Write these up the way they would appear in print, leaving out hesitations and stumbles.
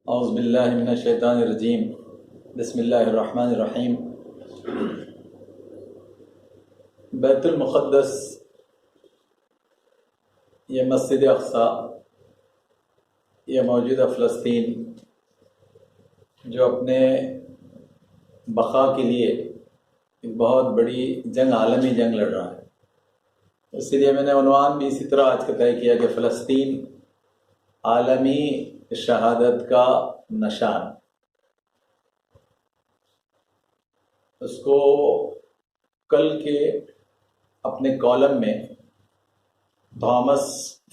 اعوذ باللہ من الشیطان الرجیم بسم اللہ الرحمن الرحیم۔ بیت المقدس، یہ مسجد اقصی، یہ موجودہ فلسطین جو اپنے بقا کے لیے ایک بہت بڑی جنگ، عالمی جنگ لڑ رہا ہے، اس لیے میں نے عنوان بھی اسی طرح آج کا طے کیا کہ فلسطین عالمی شہادت کا نشان۔ اس کو کل کے اپنے کالم میں تھامس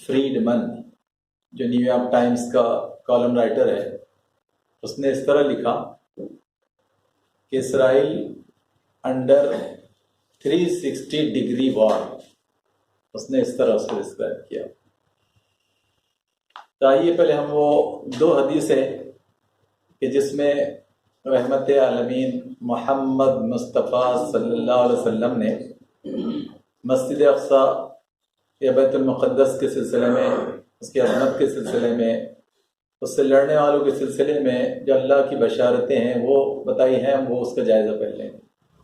فریڈمن، جو نیو یارک ٹائمز کا کالم رائٹر ہے، اس نے اس طرح لکھا کہ اسرائیل انڈر 360 ڈگری وار، اس نے اس طرح اس کو ڈسکرائب کیا۔ تو آئیے پہلے ہم وہ دو حدیثیں کہ جس میں رحمت عالمین محمد مصطفیٰ صلی اللہ علیہ وسلم نے مسجد اقصی یا بیت المقدس کے سلسلے میں، اس کی عظمت کے سلسلے میں، اس سے لڑنے والوں کے سلسلے میں جو اللہ کی بشارتیں ہیں وہ بتائی ہیں، وہ اس کا جائزہ پہلے لیں،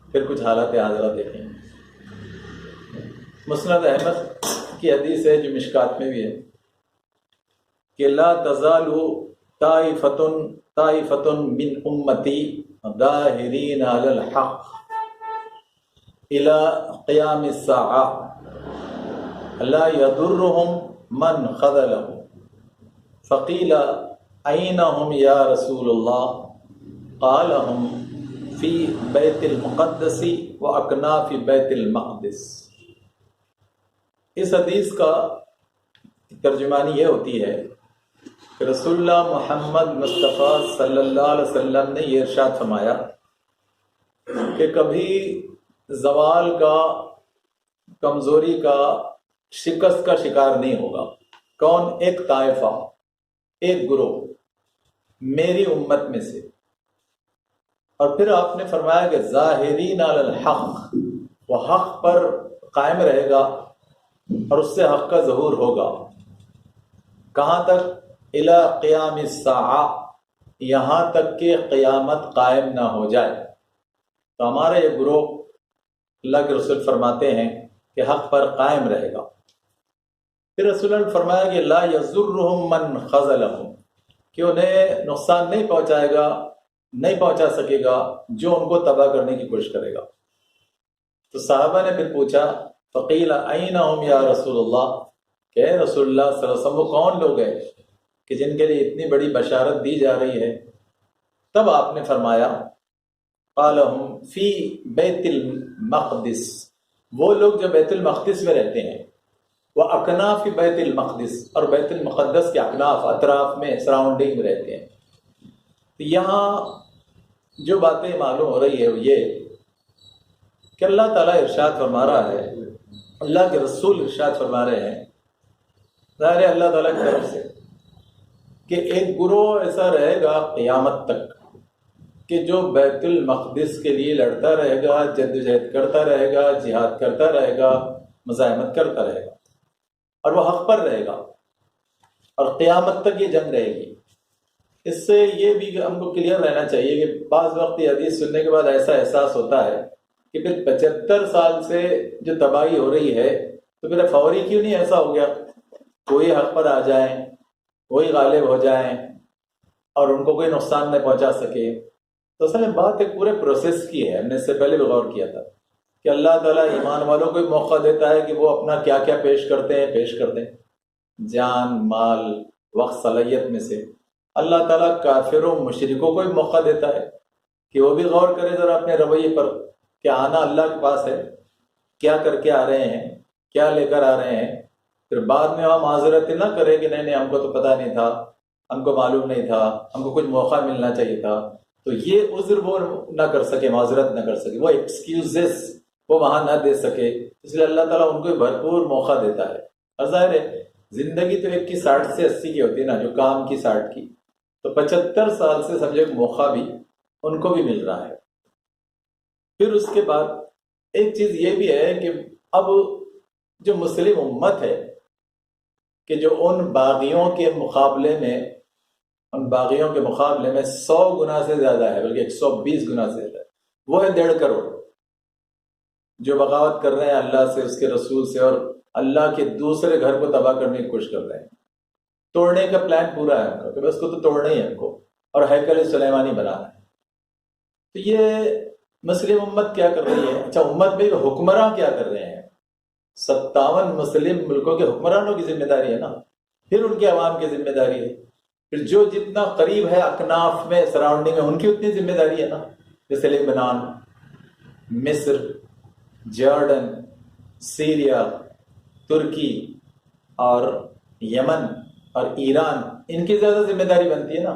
پھر کچھ حالات حاضرہ دیکھیں۔ مسند احمد کی حدیث ہے جو مشکات میں بھی ہے کہ لا تزال طائفۃ من امتی ظاہرین علی الحق الى قیام الساعة لا يضرهم من خذلهم فقیل این هم یا رسول اللہ قال هم فی بیت المقدس واکناف بیت المقدس۔ اس حدیث کا ترجمانی یہ ہوتی ہے کہ رسول اللہ محمد مصطفیٰ صلی اللہ علیہ وسلم نے یہ ارشاد فرمایا کہ کبھی زوال کا، کمزوری کا، شکست کا شکار نہیں ہوگا۔ کون؟ ایک طائفہ، ایک گروہ میری امت میں سے۔ اور پھر آپ نے فرمایا کہ ظاہرین علی الحق، وہ حق پر قائم رہے گا اور اس سے حق کا ظہور ہوگا۔ کہاں تک؟ الی قیام الساعہ، یہاں تک کہ قیامت قائم نہ ہو جائے۔ تو ہمارا یہ گروہ، اللہ کے رسول فرماتے ہیں کہ حق پر قائم رہے گا۔ پھر رسول اللہ نے فرمایا کہ لا یضرهم من خذلهم، کہ انہیں نقصان نہیں پہنچائے گا، نہیں پہنچا سکے گا جو ان کو تباہ کرنے کی کوشش کرے گا۔ تو صحابہ نے پھر پوچھا فقیل این هم یا رسول اللہ، کہ اے رسول اللہ صلی اللہ علیہ وسلم وہ کون لوگ ہیں کہ جن کے لیے اتنی بڑی بشارت دی جا رہی ہے؟ تب آپ نے فرمایا قال هم فی بیت المقدس، وہ لوگ جو بیت المقدس میں رہتے ہیں، وہ اکناف بیت المقدس، اور بیت المقدس کے اکناف، اطراف میں، سراؤنڈنگ میں رہتے ہیں۔ تو یہاں جو باتیں معلوم ہو رہی ہے وہ یہ کہ اللہ تعالیٰ ارشاد فرما رہا ہے، اللہ کے رسول ارشاد فرما رہے ہیں، ظاہر ہے اللہ تعالیٰ کی طرف سے، کہ ایک گروہ ایسا رہے گا قیامت تک کہ جو بیت المقدس کے لیے لڑتا رہے گا، جدوجہد کرتا رہے گا، جہاد کرتا رہے گا، مزاحمت کرتا رہے گا، اور وہ حق پر رہے گا، اور قیامت تک یہ جنگ رہے گی۔ اس سے یہ بھی ہم کو کلیئر رہنا چاہیے کہ بعض وقت یہ حدیث سننے کے بعد ایسا احساس ہوتا ہے کہ پھر 75 سال سے جو تباہی ہو رہی ہے تو پھر فوری کیوں نہیں ایسا ہو گیا، کوئی حق پر آ جائیں، وہی غالب ہو جائیں اور ان کو کوئی نقصان نہ پہنچا سکے۔ تو اصل میں بات ایک پورے پروسیس کی ہے، ہم نے اس سے پہلے بھی غور کیا تھا کہ اللہ تعالیٰ ایمان والوں کو بھی موقع دیتا ہے کہ وہ اپنا کیا کیا پیش کرتے ہیں، جان، مال، وقت، صلاحیت میں سے۔ اللہ تعالیٰ کافروں، مشرکوں کو بھی موقع دیتا ہے کہ وہ بھی غور کرے ذرا اپنے رویے پر کہ آنا اللہ کے پاس ہے، کیا کر کے آ رہے ہیں، کیا لے کر آ رہے ہیں۔ پھر بعد میں ہم معذرت نہ کرے کہ نہیں ہم کو تو پتہ نہیں تھا، ہم کو معلوم نہیں تھا، ہم کو کچھ موقع ملنا چاہیے تھا۔ تو یہ عذر وہ نہ کر سکے، معذرت نہ کر سکے، وہ ایکسکیوزز وہ وہاں نہ دے سکے، اس لیے اللہ تعالیٰ ان کو بھرپور موقع دیتا ہے۔ اور ظاہر ہے زندگی تو ایک کی 60 سے 80 کی ہوتی ہے نا، جو کام کی 60 کی، تو 75 سال سے سمجھے موقع بھی ان کو بھی مل رہا ہے۔ پھر اس کے بعد ایک چیز یہ بھی ہے کہ اب جو مسلم امت ہے کہ جو ان باغیوں کے مقابلے میں ان باغیوں کے مقابلے میں 100 گنا سے زیادہ ہے، بلکہ 120 گنا سے زیادہ ہے، وہ ہے 1.5 کروڑ جو بغاوت کر رہے ہیں اللہ سے، اس کے رسول سے، اور اللہ کے دوسرے گھر کو تباہ کرنے کی کوشش کر رہے ہیں۔ توڑنے کا پلان پورا ہے ان کا کہ بس کو تو توڑنا ہی ہے ان کو، اور ہیکل سلیمانی بنانا ہے۔ تو یہ مسلم امت کیا کر رہی ہے؟ اچھا، امت میں حکمراں کیا کر رہے ہیں؟ 57 مسلم ملکوں کے حکمرانوں کی ذمہ داری ہے نا، پھر ان کے عوام کی ذمہ داری ہے، پھر جو جتنا قریب ہے اکناف میں، سراؤنڈنگ میں، ان کی اتنی ذمہ داری ہے نا، جیسے لبنان، مصر، جارڈن، سیریا، ترکی اور یمن اور ایران، ان کی زیادہ ذمہ داری بنتی ہے نا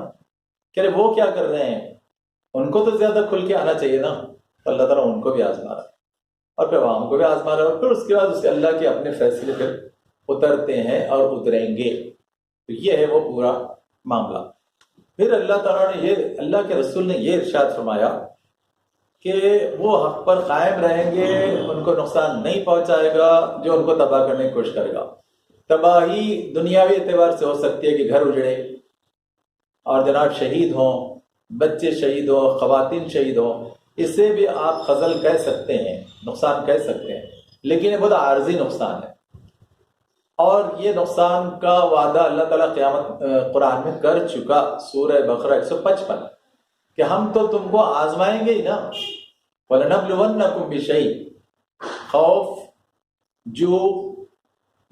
کہ وہ کیا کر رہے ہیں، ان کو تو زیادہ کھل کے آنا چاہیے نا۔ تو اللہ تعالیٰ ان کو بھی آزما رہا ہے اور پھر عوام کو بھی آزما رہا ہے، اور پھر اس کے بعد اس کے اللہ کے اپنے فیصلے پھر اترتے ہیں اور اتریں گے۔ تو یہ ہے وہ پورا معاملہ۔ پھر اللہ تعالیٰ نے یہ، اللہ کے رسول نے یہ ارشاد فرمایا کہ وہ حق پر قائم رہیں گے، ان کو نقصان نہیں پہنچائے گا جو ان کو تباہ کرنے کی کوشش کرے گا۔ تباہی دنیاوی اعتبار سے ہو سکتی ہے کہ گھر اجڑے اور جناب شہید ہوں، بچے شہید ہوں، خواتین شہید ہوں، اسے بھی آپ خزل کہہ سکتے ہیں، نقصان کہہ سکتے ہیں، لیکن یہ بہت عارضی نقصان ہے، اور یہ نقصان کا وعدہ اللہ تعالیٰ قرآن میں کر چکا، سورہ بقرہ 155، کہ ہم تو تم کو آزمائیں گے ہی نا۔ وَلَنَبْلُوَنَّكُمْ بِشَيْءٍ، خوف، جو،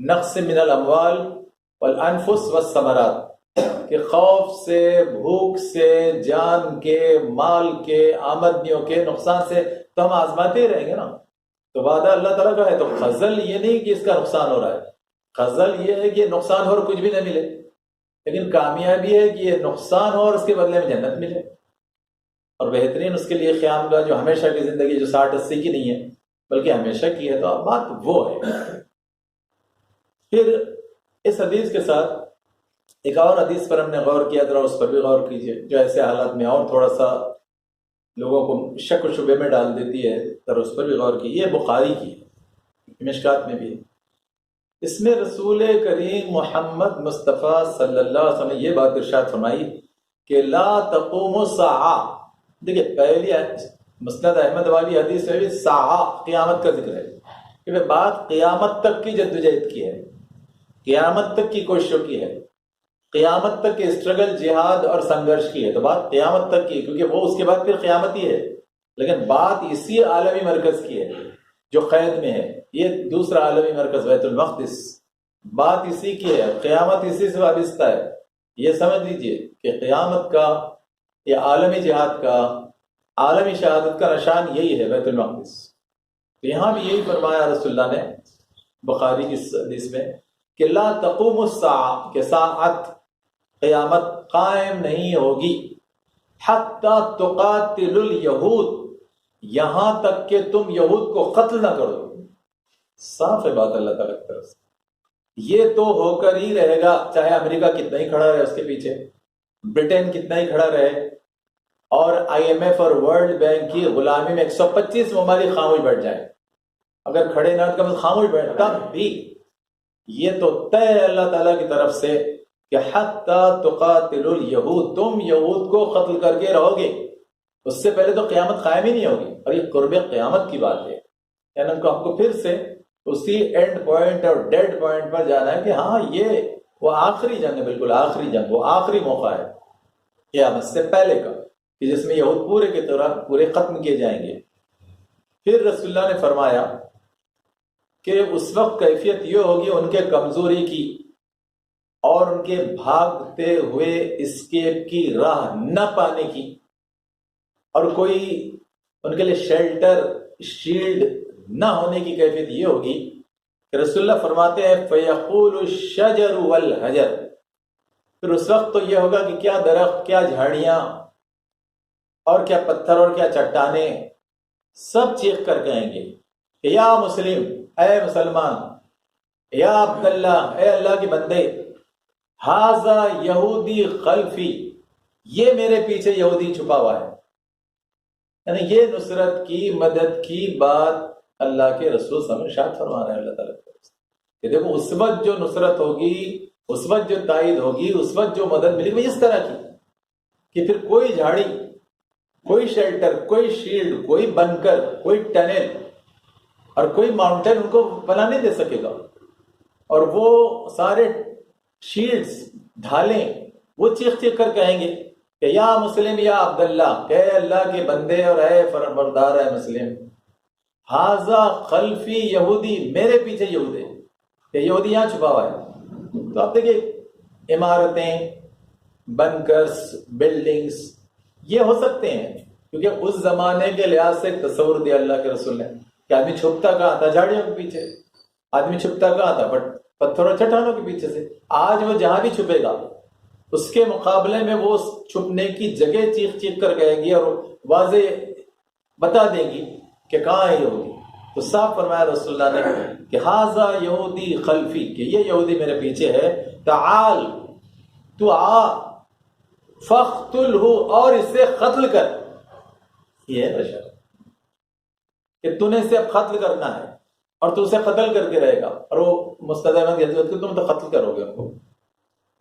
نقص من الاموال والانفس والثمرات، کہ خوف سے، بھوک سے، جان کے، مال کے، آمدنیوں کے نقصان سے تو ہم آزماتے ہی رہیں گے نا۔ تو وعدہ اللہ تعالیٰ کا ہے، تو خزل یہ نہیں کہ اس کا نقصان ہو رہا ہے، خزل یہ ہے کہ یہ نقصان ہو اور کچھ بھی نہ ملے، لیکن کامیابی ہے کہ یہ نقصان ہو اور اس کے بدلے میں جنت ملے، اور بہترین اس کے لیے قیام کا جو ہمیشہ کی زندگی، جو 60-80 کی نہیں ہے بلکہ ہمیشہ کی ہے۔ تو اب بات وہ ہے۔ پھر اس حدیث کے ساتھ ایک اور حدیث پر ہم نے غور کیا، ذرا اس پر بھی غور کیجئے، جو ایسے حالات میں اور تھوڑا سا لوگوں کو شک و شبے میں ڈال دیتی ہے، ذرا اس پر بھی غور کیجئے۔ یہ بخاری کی ہے، مشکات میں بھی ہے۔ اس میں رسول کریم محمد مصطفیٰ صلی اللہ علیہ وسلم نے یہ بات ارشاد فرمائی کہ لا تقوم الساعہ۔ دیکھیے، پہلی مسند احمد والی حدیث میں بھی ساعہ، قیامت کا ذکر ہے، کہ بات قیامت تک کی جدوجہد کی ہے، قیامت تک کی کوششوں کی ہے، قیامت تک کے اسٹرگل، جہاد اور سنگرش کی ہے، تو بات قیامت تک کی، کیونکہ وہ اس کے بعد پھر قیامت ہی ہے، لیکن بات اسی عالمی مرکز کی ہے جو قید میں ہے۔ یہ دوسرا عالمی مرکز بیت المقدس، بات اسی کی ہے، قیامت اسی سے وابستہ ہے۔ یہ سمجھ لیجئے کہ قیامت کا، یہ عالمی جہاد کا، عالمی شہادت کا نشان یہی ہے، بیت المقدس۔ تو یہاں بھی یہی فرمایا رسول اللہ نے بخاری کی حدیث میں کہ لا تقوم الساعہ، کہ ساعت، قیامت قائم نہیں ہوگی، حتی تقاتل الیہود، یہاں تک کہ تم یہود کو قتل نہ کرو۔ صاف ہے بات اللہ تعالیٰ کی طرف سے، یہ تو ہو کر ہی رہے گا، چاہے امریکہ کتنا ہی کھڑا رہے اس کے پیچھے، برٹن کتنا ہی کھڑا رہے، اور آئی ایم ایف اور ورلڈ بینک کی غلامی میں 125 ممالک خاموش بیٹھ جائیں، اگر کھڑے نہ تو خاموش بیٹھ، تب بھی یہ تو طے ہے اللہ تعالیٰ کی طرف سے کہ حتی تقاتل الیہود، تم یہود کو قتل کر کے رہو گے، اس سے پہلے تو قیامت قائم ہی نہیں ہوگی۔ اور یہ قرب قیامت کی بات ہے، یعنی ہم کو پھر سے اسی اینڈ پوائنٹ اور ڈیڈ پوائنٹ پر جانا ہے کہ ہاں یہ وہ آخری جنگ ہے، بالکل آخری جنگ، وہ آخری موقع ہے قیامت سے پہلے کا، کہ جس میں یہود پورے کی طرح پورے ختم کیے جائیں گے۔ پھر رسول اللہ نے فرمایا کہ اس وقت کیفیت یہ ہوگی ان کے کمزوری کی اور ان کے بھاگتے ہوئے اسکیپ کی راہ نہ پانے کی، اور کوئی ان کے لیے شیلٹر، شیلڈ نہ ہونے کی کیفیت یہ ہوگی کہ رسول اللہ فرماتے ہیں فَيَقُولُ الشَّجَرُ وَالْحَجَرُ، پھر اس وقت تو یہ ہوگا کہ کیا درخت، کیا جھاڑیاں، اور کیا پتھر اور کیا چٹانیں، سب چیخ کر کہیں گے کہ یا مسلم، اے مسلمان، یا عبداللہ، اے اللہ کے بندے، ھذا یہودی خلفی، یہ میرے پیچھے یہودی چھپا ہوا ہے۔ یعنی یہ نصرت کی، مدد کی بات اللہ کے رسول صلی اللہ علیہ وسلم ارشاد فرما رہے ہیں اللہ تعالیٰ کہ دیکھو اس وقت جو نصرت ہوگی، اس وقت جو تائید ہوگی، اس وقت جو مدد ملے گی، اس طرح کی کہ پھر کوئی جھاڑی، کوئی شیلٹر، کوئی شیلڈ، کوئی بنکر، کوئی ٹنل اور کوئی ماؤنٹین ان کو بنا نہیں دے سکے گا. اور وہ سارے شیلڈز، ڈھالیں، وہ چیخ چیخ کر کہیں گے کہ یا مسلم یا عبداللہ، کہ اے اللہ کے بندے اور اے فرمانبردار اے مسلم، ہاذا خلفی یہودی، میرے پیچھے یہود ہے، کہ یہودی یہاں چھپا ہوا ہے. تو آپ دیکھیے عمارتیں، بنکرس، بلڈنگز یہ ہو سکتے ہیں کیونکہ اس زمانے کے لحاظ سے ایک تصور دیا اللہ کے رسول نے کہ آدمی چھپتا کہاں تھا؟ جھاڑیوں کے پیچھے. آدمی چھپتا کہاں تھا؟ بٹ پتھر اور چٹانوں کے پیچھے سے. آج وہ جہاں بھی چھپے گا اس کے مقابلے میں وہ چھپنے کی جگہ چیخ چیخ کر کہے گی اور واضح بتا دے گی کہ کہاں ہے یہودی. تو صاف فرمایا رسول اللہ نے کہ ہاذا یہودی خلفی، کہ یہ یہودی میرے پیچھے ہے، تعال، تو آ، فاقتلہ، اور اسے قتل کر. یہ ہے بشر کہ تو نے اسے اب قتل کرنا ہے اور تو اسے قتل کر کے رہے گا. اور وہ مستدامت کی حضرت تم تو قتل کرو گے ان کو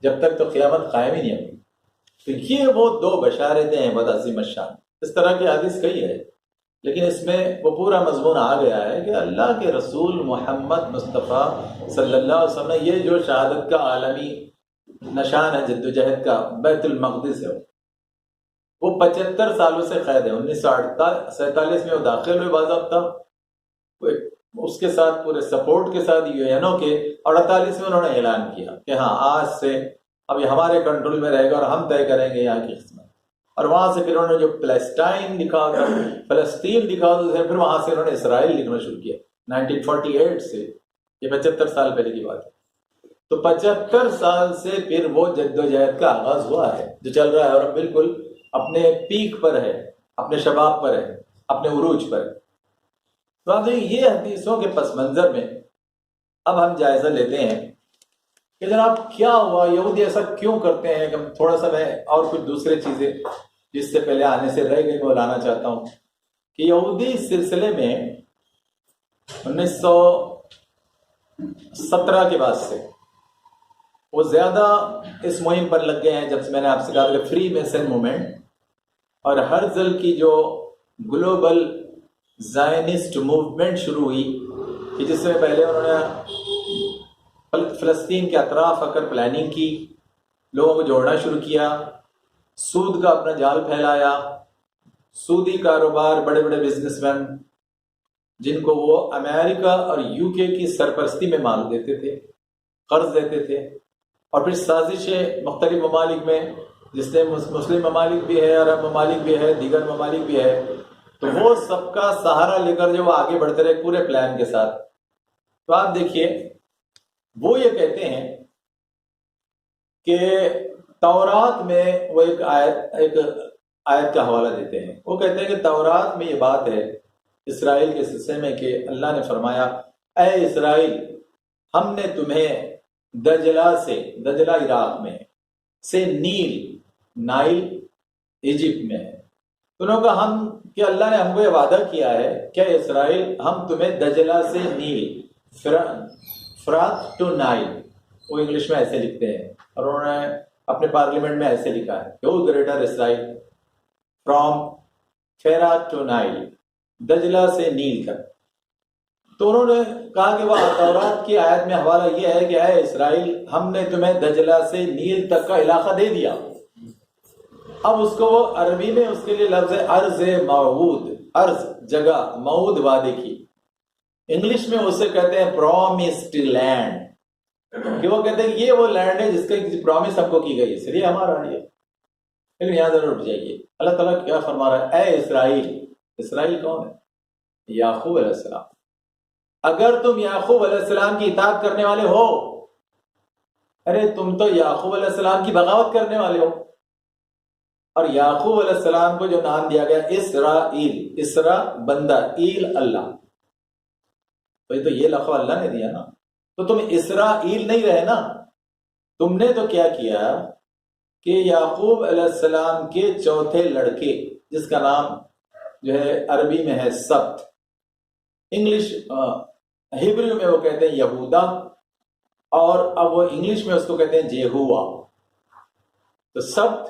جب تک تو قیامت قائم ہی نہیں ہوگی. تو یہ وہ دو بشارتیں ہیں بدعظیم الشان. اس طرح کی حدیث کئی ہے لیکن اس میں وہ پورا مضمون آ گیا ہے کہ اللہ کے رسول محمد مصطفیٰ صلی اللہ علیہ وسلم نے یہ جو شہادت کا عالمی نشان ہے جد و جہد کا، بیت المقدس ہے، وہ 75 سالوں سے قید ہے. 1947 میں وہ داخل ہوئے باضابطہ اس کے ساتھ پورے سپورٹ کے ساتھ UN کے، اور 48 میں انہوں نے اعلان کیا کہ ہاں آج سے اب یہ ہمارے کنٹرول میں رہے گا اور ہم طے کریں گے یہاں کی قسمت. اور وہاں سے پھر انہوں نے جو فلسطین لکھا تھا، فلسطین لکھا تھا، پھر وہاں سے انہوں نے اسرائیل لکھنا شروع کیا 1948 سے. یہ 75 سال پہلے کی بات ہے. تو 75 سال سے پھر وہ جد و جہد کا آغاز ہوا ہے جو چل رہا ہے اور بالکل اپنے پیک پر ہے، اپنے شباب پر ہے، اپنے عروج پر ہے. تو آپ یہ حدیثوں کے پس منظر میں اب ہم جائزہ لیتے ہیں کہ جناب کیا ہوا، یہودی ایسا کیوں کرتے ہیں. کہ تھوڑا سا میں اور کچھ دوسرے چیزیں جس سے پہلے آنے سے رہ گئی وہ لانا چاہتا ہوں کہ یہودی سلسلے میں 1917 کے بعد سے وہ زیادہ اس مہم پر لگ گئے ہیں. جب سے میں نے آپ سے کہا کہ فری میسن موومنٹ اور ہرزل کی جو گلوبل زائنسٹ موومنٹ شروع ہوئی کہ جس میں پہلے انہوں نے فلسطین کے اطراف آ کر پلاننگ کی، لوگوں کو جوڑنا شروع کیا، سود کا اپنا جال پھیلایا، سودی کاروبار، بڑے بڑے بزنس مین جن کو وہ امریکہ اور UK کی سرپرستی میں مال دیتے تھے، قرض دیتے تھے، اور پھر سازشیں مختلف ممالک میں، جس میں مسلم ممالک بھی ہے، عرب ممالک بھی ہے، دیگر ممالک بھی ہے، تو وہ سب کا سہارا لے کر جو وہ آگے بڑھتے رہے پورے پلان کے ساتھ. تو آپ دیکھیے وہ یہ کہتے ہیں کہ تورات میں وہ ایک آیت کا حوالہ دیتے ہیں. وہ کہتے ہیں کہ تورات میں یہ بات ہے اسرائیل کے سلسلے میں کہ اللہ نے فرمایا اے اسرائیل، ہم نے تمہیں دجلہ سے، دجلہ عراق میں سے، نائل ایجپٹ میں ہے، انہوں کا ہم کہ اللہ نے ہم کو یہ وعدہ کیا ہے کہ اسرائیل ہم تمہیں دجلہ سے نیل، فرات ٹو نائل، وہ انگلش میں ایسے لکھتے ہیں اور انہوں نے اپنے پارلیمنٹ میں ایسے لکھا ہے کہ وہ گریٹر اسرائیل فرام فرات ٹو نائل، دجلہ سے نیل تک. تو انہوں نے کہا کہ وہ تورات کی آیت میں حوالہ یہ ہے کہ اے اسرائیل، ہم نے تمہیں دجلہ سے نیل تک کا علاقہ دے دیا. اب اس کو وہ عربی میں اس کے لیے لفظ ارض موعود، ارض جگہ، موعود وعدے کی، انگلش میں اسے کہتے ہیں پرومسڈ لینڈ، کہ وہ کہتے ہیں یہ وہ لینڈ ہے جس کا پرومس ہم کو کی گئی، اس لیے ہمارا ہے. لیکن یہاں ضرور اٹھ جائیے، اللہ تعالیٰ کیا فرما رہا ہے؟ اے اسرائیل. اسرائیل کون ہے؟ یعقوب علیہ السلام. اگر تم یعقوب علیہ السلام کی اطاعت کرنے والے ہو، ارے تم تو یعقوب علیہ السلام کی بغاوت کرنے والے ہو. اور یعقوب علیہ السلام کو جو نام دیا گیا اسرائیل، اسرا بندہ، ایل اللہ، تو یہ لقب اللہ نے دیا نا. تو تم اسرائیل نہیں رہے نا، تم نے تو کیا کیا کہ یعقوب علیہ السلام کے چوتھے لڑکے، جس کا نام جو ہے عربی میں ہے سبت، انگلش ہیبریو میں وہ کہتے ہیں یہودا، اور اب وہ انگلش میں اس کو کہتے ہیں جیہوا. تو سبت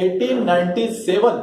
1897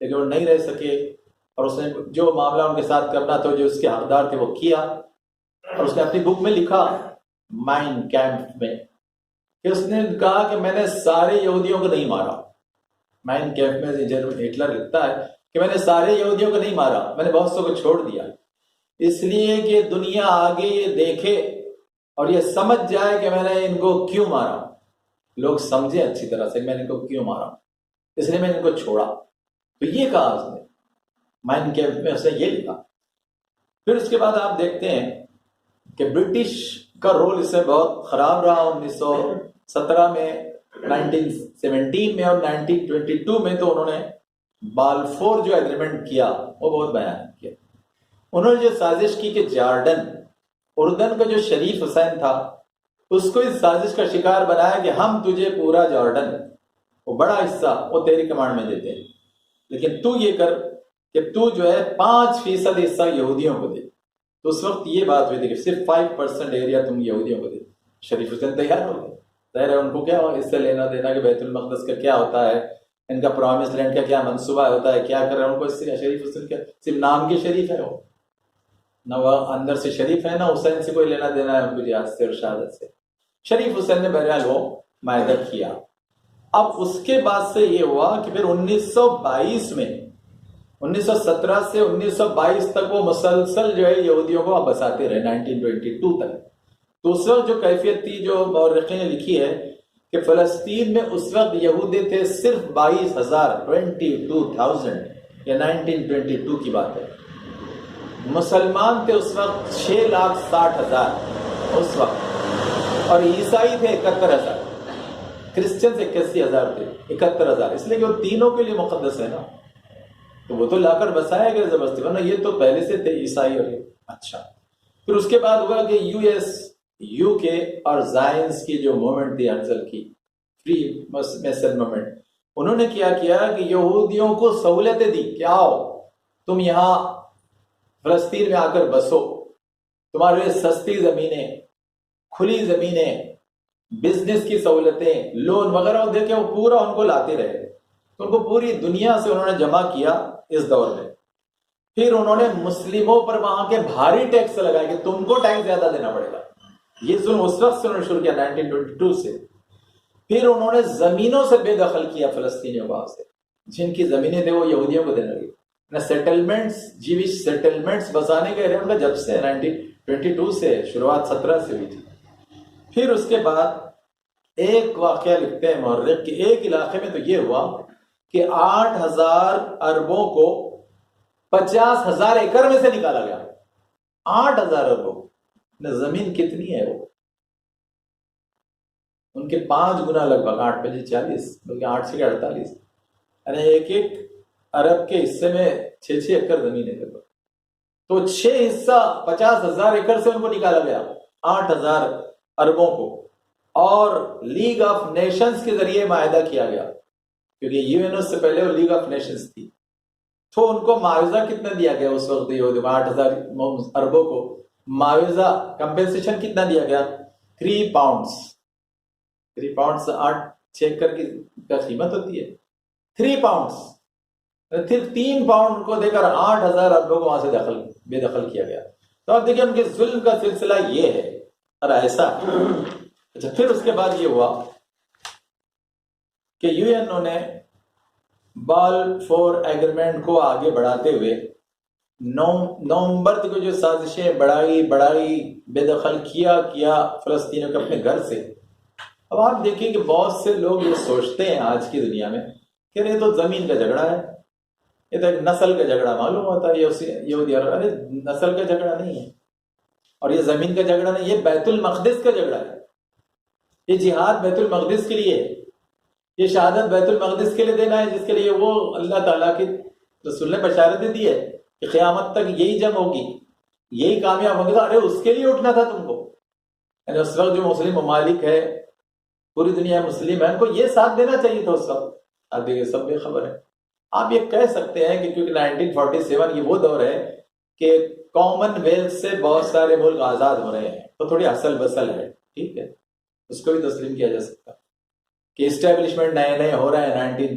لیکن وہ نہیں رہ سکے، اور اس نے جو معاملہ ان کے ساتھ کرنا تھا، جو اس کے حقدار تھے، وہ کیا. اور اس نے اپنی بک میں لکھا، مائن کیمپ میں، کہ اس نے کہا کہ میں نے سارے یہودیوں کو نہیں مارا. مائن کیمپ میں ہٹلر لکھتا ہے کہ میں نے سارے یہودیوں کو نہیں مارا، میں نے بہت سو کو چھوڑ دیا، اس لیے کہ دنیا آگے یہ دیکھے اور یہ سمجھ جائے کہ میں نے ان کو کیوں مارا، لوگ سمجھے اچھی طرح سے میں نے ان کو کیوں مارا، اس لیے میں نے ان کو چھوڑا. تو یہ کہا اس نے مائن کیمپ میں، اس نے یہ لکھا. پھر اس کے بعد آپ دیکھتے ہیں کہ برٹش کا رول اس میں بہت خراب رہا. 1917 میں، 1917 میں اور 1922 میں تو انہوں نے بالفور جو ایگریمنٹ کیا وہ بہت بیان کیا. انہوں نے جو سازش کی کہ جارڈن، اردن کا جو شریف حسین تھا، اس کو اس سازش کا شکار بنایا کہ ہم تجھے پورا جارڈن، وہ بڑا حصہ، وہ تیری کمانڈ میں دیتے ہیں، لیکن تو یہ کر کہ تو جو ہے 5% حصہ یہودیوں کو دے. تو اس وقت یہ بات ہوئی تھی کہ صرف 5% ایریا تم یہودیوں کو دے. شریف حسین تیار ہو گئے. ظاہر ہے ان کو کیا اس سے لینا دینا کہ بیت المقدس کا کیا ہوتا ہے، ان کا پرومس لینڈ کا کیا منصوبہ ہوتا ہے، کیا کر رہے ہیں، ان کو اس سے شریف حسین کیا صرف نام کے شریف ہے، وہ نہ وہ اندر سے شریف ہے، نہ حسین سے کوئی لینا دینا ہے ان کو جہاد سے اور شہادت سے. شریف حسین نے بہرحال وہ معاہدہ کیا. اب اس کے بعد سے یہ ہوا کہ پھر 1922 میں، 1917 سے 1922 تک وہ مسلسل جو ہے یہودیوں کو آپ بساتے رہے 1922 تک. تو اس وقت جو کیفیت تھی، جو مورخین نے لکھی ہے کہ فلسطین میں اس وقت یہودی تھے صرف 22,000، 22,000، یا 1922 کی بات ہے. مسلمان تھے اس وقت 6,60,000 اس وقت، اور عیسائی تھے 71,000، کرسچن 81,000 تھے، 71,000. اس لیے کہ وہ تینوں کے لیے مقدس ہے نا، تو وہ تو لا کر بسایا گیا زبردستی، ورنہ یہ تو پہلے سے تھے عیسائی. اور اچھا پھر اس کے بعد ہوا کہ یو کے اور زائنس کی جو موومنٹ تھی ہرزل کی، فری میسن موومنٹ، انہوں نے کیا کہ یہودیوں کو سہولتیں دی کہ آؤ تم یہاں فلسطین میں آ کر بسو، تمہارے لیے سستی زمینیں، کھلی زمینیں، بزنس کی سہولتیں، لون وغیرہ دے کے وہ پورا ان کو لاتے رہے. تو ان کو پوری دنیا سے انہوں نے جمع کیا اس دور میں. پھر انہوں نے مسلموں پر وہاں کے بھاری ٹیکس لگائے کہ تم کو ٹیکس زیادہ دینا پڑے گا. یہ ظلم اس وقت سے انہوں نے شروع کیا 1922 سے. پھر انہوں نے زمینوں سے بے دخل کیا فلسطینیوں کو، سے جن کی زمینیں تھے وہ یہودیوں کو دینے لگے. سیٹلمنٹس، جیوش سیٹلمنٹس بسانے کے ان کا جب سے 1922 سے شروعات 17 سے ہوئی تھی. پھر اس کے بعد ایک واقعہ لکھتے ہیں مورخ کہ ایک علاقے میں تو یہ ہوا کہ 8,000 اربوں کو 50,000 ایکڑ میں سے نکالا گیا. 8,000 اربوں، زمین کتنی ہے وہ، ان کے 5 گنا لگ بھگ، 8 پہ 40، بلکہ 8 سے 48، یعنی ایک عرب کے حصے میں 6 ایکڑ زمین ہے. تو 6 حصہ 50,000 ایکڑ سے ان کو نکالا گیا، 8,000 اربوں کو. اور لیگ آف نیشنز کے ذریعے معاہدہ کیا گیا، کیونکہ یو این او سے پہلے وہ لیگ آف نیشنز تھی. تو ان کو معاوضہ کتنا دیا گیا اس وقت، 8,000 اربوں کو معاوضہ کمپنسیشن کتنا دیا گیا، 3 پاؤنڈز. 3 پاؤنڈز 8-6 ایکڑ کی قیمت ہوتی ہے، 3 پاؤنڈز. پھر 3 پاؤنڈ کو دے کر 8,000 اربوں کو وہاں سے بے دخل کیا گیا. تو آپ دیکھیں ان کے ظلم کا سلسلہ یہ ہے اور ایسا. اچھا پھر اس کے بعد یہ ہوا کہ یو این او نے بالفور ایگریمنٹ کو آگے بڑھاتے ہوئے نومبر کو جو سازشیں بڑھائی بے دخل کیا فلسطینیوں کو اپنے گھر سے. اب آپ دیکھیں کہ بہت سے لوگ یہ سوچتے ہیں آج کی دنیا میں کہ یہ تو زمین کا جھگڑا ہے، یہ تو ایک نسل کا جھگڑا معلوم ہوتا ہے. یہودی عرب، ارے نسل کا جھگڑا نہیں ہے، اور یہ زمین کا جھگڑا نہیں، یہ بیت المقدس کا جھگڑا ہے. یہ جہاد بیت المقدس کے لیے، یہ شہادت بیت المقدس کے لیے دینا ہے، جس کے لیے وہ اللہ تعالیٰ کی رسول نے بشارتیں دی ہے کہ قیامت تک یہی جنگ ہوگی، یہی کامیاب ہوگی. ارے اس کے لیے اٹھنا تھا تم کو. یعنی اس وقت جو مسلم ممالک ہے، پوری دنیا مسلم ہے، ان کو یہ ساتھ دینا چاہیے تھا اس وقت. آپ دیکھیں سب بے خبر ہے. آپ یہ کہہ سکتے ہیں کہ کیونکہ 1947 یہ وہ دور ہے کہ کامن ویلتھ سے بہت سارے ملک آزاد ہو رہے ہیں، تو تھوڑی اصل بسل ہے، ٹھیک ہے، اس کو بھی تسلیم کیا جا سکتا کہ اسٹیبلشمنٹ نئے ہو رہے ہیں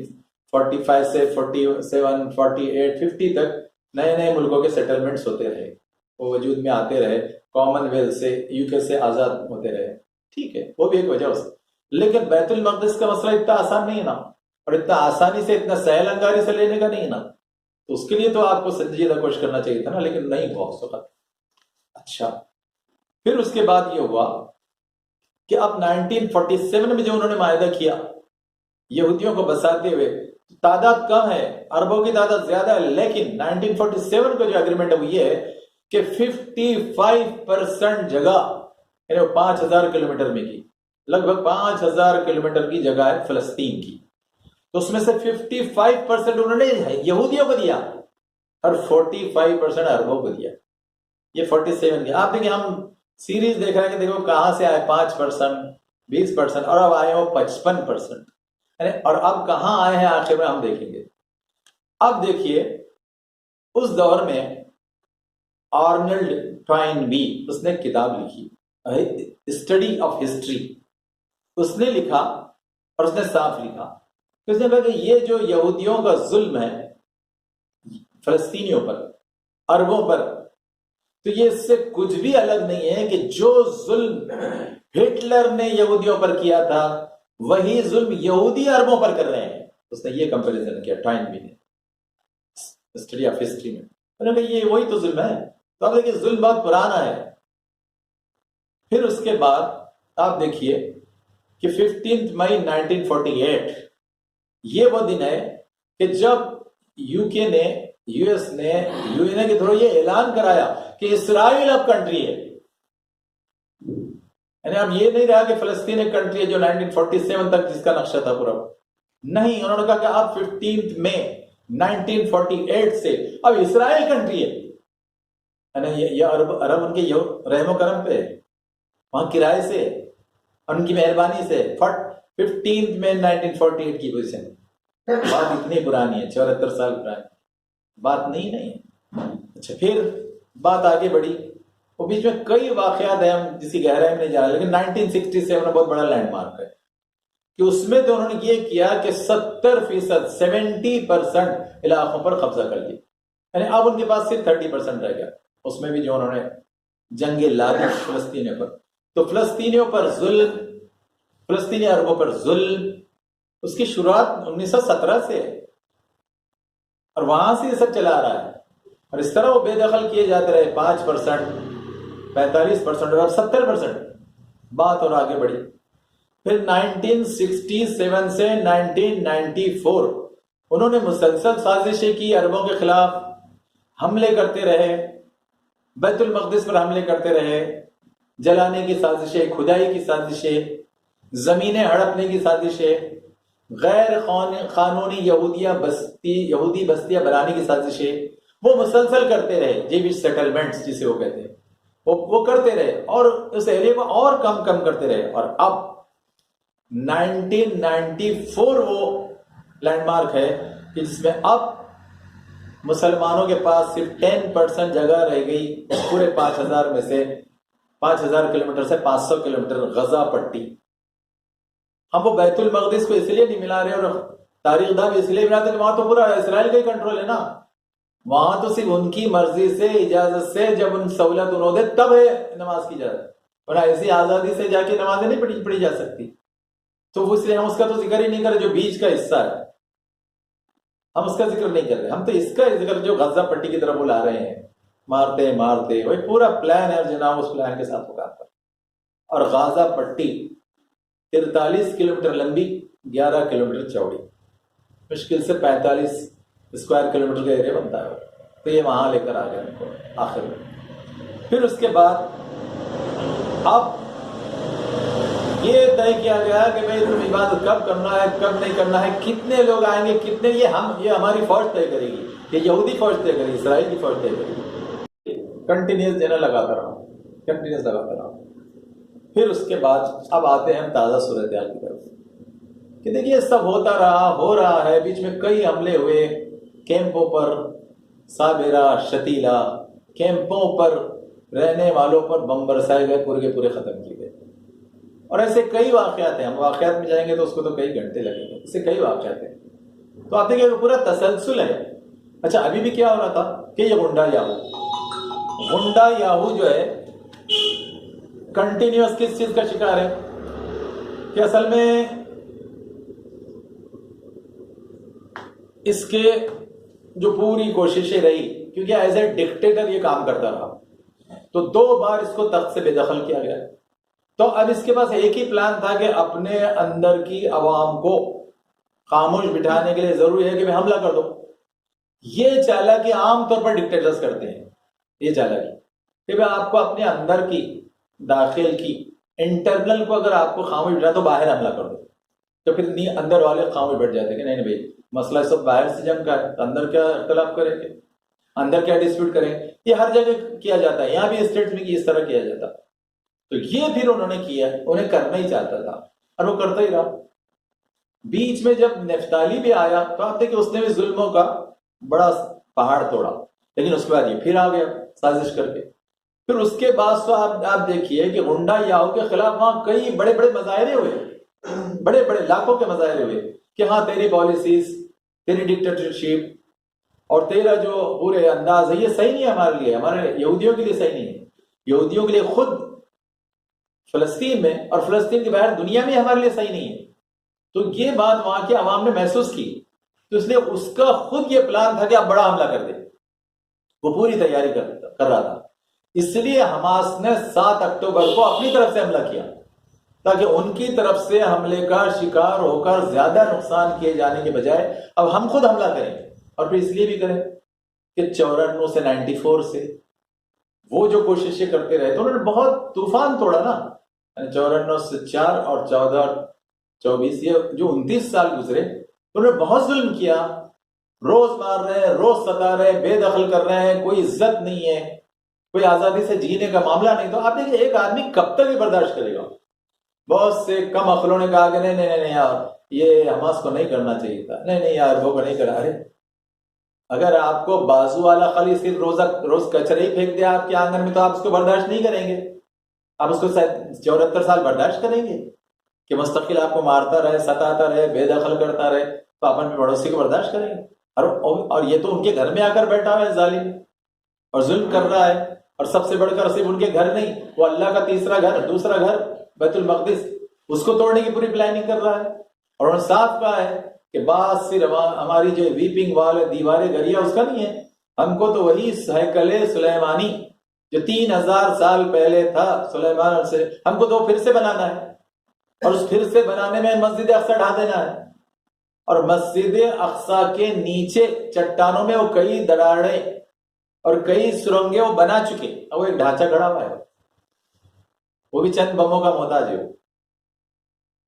45 سے 47 48 50 تک نئے نئے ملکوں کے سیٹلمنٹس ہوتے رہے، وہ وجود میں آتے رہے، کامن ویلتھ سے UK سے آزاد ہوتے رہے، ٹھیک ہے، وہ بھی ایک وجہ ہو سکتی، لیکن بیت المقدس کا مسئلہ اتنا آسان نہیں ہے نا، اور اتنا آسانی سے اتنا سہل انگاری سے لینے کا نہیں ہے نا، تو اس کے لیے تو آپ کو سنجیدہ کوشش کرنا چاہیے تھا نا، لیکن نہیں ہوا اس وقت۔ اچھا، پھر اس کے بعد یہ ہوا کہ اب 1947 میں جو انہوں نے معاہدہ کیا یہودیوں کو بساتے ہوئے، تعداد کم ہے، عربوں کی تعداد زیادہ ہے، لیکن 1947 کا جو اگریمنٹ ہے وہ یہ ہے کہ 55% جگہ، یعنی 5000 کلومیٹر میں کی، لگ بھگ 5000 کلومیٹر کی جگہ ہے فلسطین کی، تو اس میں سے 55% انہوں نے یہودیوں کو دیا اور 45% عربوں کو دیا۔ یہ 47 کی آپ دیکھیں، ہم سیریز دیکھ رہے ہیں کہ دیکھو کہاں سے آئے 5%، 20%، اور اب آئے ہو 55%، اور اب کہاں آئے ہیں آخر میں ہم دیکھیں گے۔ اب دیکھیے اس دور میں آرنلڈ ٹوائنبی، اس نے کتاب لکھی اسٹڈی آف ہسٹری، اس نے لکھا اور اس نے صاف لکھا، اس نے کہا کہ یہ جو یہودیوں کا ظلم ہے فلسطینیوں پر، عربوں پر، تو یہ اس سے کچھ بھی الگ نہیں ہے کہ جو ظلم ہٹلر نے یہودیوں پر کیا تھا وہی ظلم یہودی عربوں پر کر رہے ہیں۔ اس نے یہ کمپیریزن کیا ٹوائنبی نے ہسٹری آف ہسٹری میں، انہوں نے کہا یہ وہی تو ظلم ہے، تو آپ دیکھیے ظلم بہت پرانا ہے۔ پھر اس کے بعد آپ دیکھیے کہ 15 مئی 1948 یہ وہ دن ہے کہ جب UK نے، US نے UN کے تھرو یہ اعلان کرایا کہ اسرائیل اب کنٹری ہے، یعنی اب یہ نہیں رہا کہ فلسطین ایک کنٹری ہے جو 1947 تک جس کا نقشہ تھا پورا، نہیں، انہوں نے کہا کہ اب 15 مئی 1948 سے اب اسرائیل کنٹری ہے، یعنی یہ عرب ان کے رحم و کرم پہ، وہاں کرائے سے، ان کی مہربانی سے 15 مئی 1948 کی پوزیشن، بات اتنی پرانی ہے، 74 سال پرانی بات نہیں ہے۔ اچھا، پھر بات آگے بڑھی، وہ بیچ میں کئی واقعات ہیں، ہم جس کی گہرائی میں نہیں جا رہے، لیکن 1967 بہت بڑا لینڈ مارک ہے کہ اس میں تو انہوں نے یہ کیا کہ 70% 70% علاقوں پر قبضہ کر لیا، یعنی اب ان کے پاس صرف 30% رہ گیا، اس میں بھی جو انہوں نے جنگیں لادی فلسطینیوں پر، تو فلسطینیوں پر ظلم، فلسطینی عربوں پر ظلم، اس کی شروعات 1917 سے ہے، اور وہاں سے یہ سب چلا رہا ہے، اور اس طرح وہ بے دخل کیے جاتے رہے، 5%، 45% اور اب 70%، بات اور آگے بڑھی۔ پھر 1967 سے 1994 انہوں نے مسلسل سازشیں کی، عربوں کے خلاف حملے کرتے رہے، بیت المقدس پر حملے کرتے رہے، جلانے کی سازشیں، کھدائی کی سازشیں، زمینیں ہڑپنے کی سازشیں، غیر قانونی یہودی بستیاں بنانے کی سازشیں، وہ مسلسل کرتے رہے، جیوش سیٹلمنٹس جسے وہ کہتے ہیں، وہ کرتے رہے، اور اس ایریا کو اور کم کرتے رہے، اور اب 1994 وہ لینڈ مارک ہے کہ جس میں اب مسلمانوں کے پاس صرف 10% جگہ رہ گئی پورے 5000 میں سے، 5000 کلومیٹر سے 500 کلومیٹر غزہ پٹی۔ ہم وہ بیت المقدس کو اس لیے نہیں ملا رہے، اور تاریخ داں بھی اس لیے ملاتے کہ وہاں تو پورا اسرائیل کا ہی کنٹرول ہے نا، وہاں تو صرف ان کی مرضی سے، اجازت سے، جب ان سہولت انہوں دے تب ہے نماز کی اجازت، ورنہ ایسی آزادی سے جا کے نمازیں نہیں پڑھی جا سکتی، تو اس لیے ہم اس کا تو ذکر ہی نہیں کر رہے جو بیچ کا حصہ ہے، ہم اس کا ذکر نہیں کر رہے، ہم تو اس کا ذکر جو غزہ پٹی کی طرف بلا رہے ہیں، مارتے وہی پورا پلان ہے، اور جناب اس پلان کے ساتھ وہ کام کریں۔ اور غزہ پٹی 43 کلومیٹر لمبی، 11 کلومیٹر چوڑی، مشکل سے 45 اسکوائر کلومیٹر کا ایریا بنتا ہے، تو یہ وہاں لے کر آ گئے ان کو آخر میں۔ پھر اس کے بعد اب یہ طے کیا گیا کہ بھائی تم عبادت کب کرنا ہے، کب نہیں کرنا ہے، کتنے لوگ آئیں گے، کتنے، یہ ہماری فوج طے کرے گی، یہ یہودی فوج طے کرے گی، اسرائیل کی فوج طے کرے گی، کنٹینیوس دینا لگاتا رہا، کنٹینیوس لگاتا رہا۔ پھر اس کے بعد اب آتے ہیں تازہ صورتحال کی طرف کہ دیکھیے سب ہوتا رہا، ہو رہا ہے، بیچ میں کئی حملے ہوئے کیمپوں پر، صابرہ، شتیلہ کیمپوں پر رہنے والوں پر بم برسائے گئے، پورے کے پورے ختم کیے گئے، اور ایسے کئی واقعات ہیں، ہم واقعات میں جائیں گے تو اس کو تو کئی گھنٹے لگیں گے، ایسے کئی واقعات ہیں۔ تو آپ دیکھیں پورا تسلسل ہے. اچھا ابھی بھی کیا ہو رہا تھا کہ یہ غنڈا یاہو جو ہے کنٹینیوس کس چیز کا شکار ہے کہ اصل میں اس کے جو پوری کوششیں رہی، کیونکہ ایز اے ڈکٹیٹر یہ کام کرتا رہا، تو 2 بار اس کو تخت سے بے دخل کیا گیا. تو اب اس کے پاس ایک ہی پلان تھا کہ اپنے اندر کی عوام کو خاموش بٹھانے کے لیے ضروری ہے کہ میں حملہ کر دوں. یہ چالاکی عام طور پر ڈکٹیٹرز کرتے ہیں، یہ چالاکی کہ آپ کو اپنے اندر کی داخل کی انٹرنل کو اگر آپ کو خاموش بٹھانا تو باہر حملہ کر دو. تو پھر اندر والے خاموش بیٹھ جاتے ہیں کہ نہیں بھائی مسئلہ سب باہر سے جنگ کا ہے، اندر کیا اختلاف کریں گے، اندر کیا ڈسپیوٹ کریں. یہ ہر جگہ کیا جاتا ہے، یہاں بھی اسٹیٹس میں اس طرح کیا جاتا. تو یہ پھر انہوں نے کیا، انہیں کرنا ہی چاہتا تھا اور وہ کرتا ہی رہا. بیچ میں جب نفتالی بھی آیا تو آپ دیکھیں اس نے بھی ظلموں کا بڑا پہاڑ توڑا، لیکن اس کے بعد یہ پھر آ گیا سازش کر کے. پھر اس کے بعد تو آپ دیکھیے کہ غنڈا یاہو کے خلاف وہاں کئی بڑے بڑے مظاہرے ہوئے، بڑے بڑے لاکھوں کے مظاہرے ہوئے کہ ہاں تیری پالیسیز، تیری ڈکٹیٹرشپ اور تیرا جو پورے انداز ہے یہ صحیح نہیں ہے ہمارے لیے، ہمارے یہودیوں کے لیے صحیح نہیں ہے. یہودیوں کے لیے خود فلسطین میں اور فلسطین کے باہر دنیا میں ہمارے لیے صحیح نہیں ہے. تو یہ بات وہاں کے عوام نے محسوس کی، تو اس لیے اس کا خود یہ پلان تھا کہ آپ بڑا حملہ کر دیں. وہ پوری تیاری کر رہا تھا. اس لیے حماس نے 7 اکتوبر کو اپنی طرف سے حملہ کیا تاکہ ان کی طرف سے حملے کا شکار ہو کر زیادہ نقصان کیے جانے کے بجائے اب ہم خود حملہ کریں. اور پھر اس لیے بھی کریں کہ 94 سے 94 سے وہ جو کوششیں کرتے رہے تو انہوں نے بہت طوفان توڑا نا. 94 سے 4 اور 14 24 یہ جو 29 سال گزرے انہوں نے بہت ظلم کیا. روز مار رہے ہیں، روز ستا رہے ہیں، بے دخل کر رہے ہیں، کوئی عزت نہیں ہے، کوئی آزادی سے جینے کا معاملہ نہیں. تو آپ دیکھیں ایک آدمی کب تک یہ برداشت کرے گا. بہت سے کم عقلوں نے کہا کہ نہیں یار یہ حماس کو نہیں کرنا چاہیے تھا، نہیں یار وہ کو نہیں کرا. ارے اگر آپ کو بازو والا خالی صرف روز کچرے ہی پھینک دیا آپ کے آنگن میں تو آپ اس کو برداشت نہیں کریں گے. آپ اس کو 74 سال برداشت کریں گے کہ مستقل آپ کو مارتا رہے، ستاتا رہے، بے دخل کرتا رہے، تو اپن پڑوسی کو برداشت کریں گے. اور یہ تو ان کے گھر میں آ کر بیٹھا ہوا ہے ظالم اور ظلم کر رہا ہے. اور سب سے بڑھ کر صرف ان کے گھر نہیں، وہ اللہ کا تیسرا گھر، دوسرا گھر بیت المقدس، اس کو توڑنے کی پوری پلاننگ کر رہا ہے. اور انہوں نے صاف کہا ہے کہ بات صرف ہماری جو ویپنگ وال ہے، دیواریں گریا، اس کا نہیں ہے. ہم کو تو وہی ہیکل سلیمانی جو 3000 سال پہلے تھا سلیمان سے، ہم کو تو پھر سے بنانا ہے. اور اس پھر سے بنانے میں مسجد اقصی ڈھا دینا ہے. اور مسجد اقصی کے نیچے چٹانوں میں وہ کئی دراڑیں اور کئی سرنگیں وہ بنا چکے، اور وہ ایک ڈھانچہ کھڑا ہوا ہے، وہ بھی چند بموں کا محتاج ہے.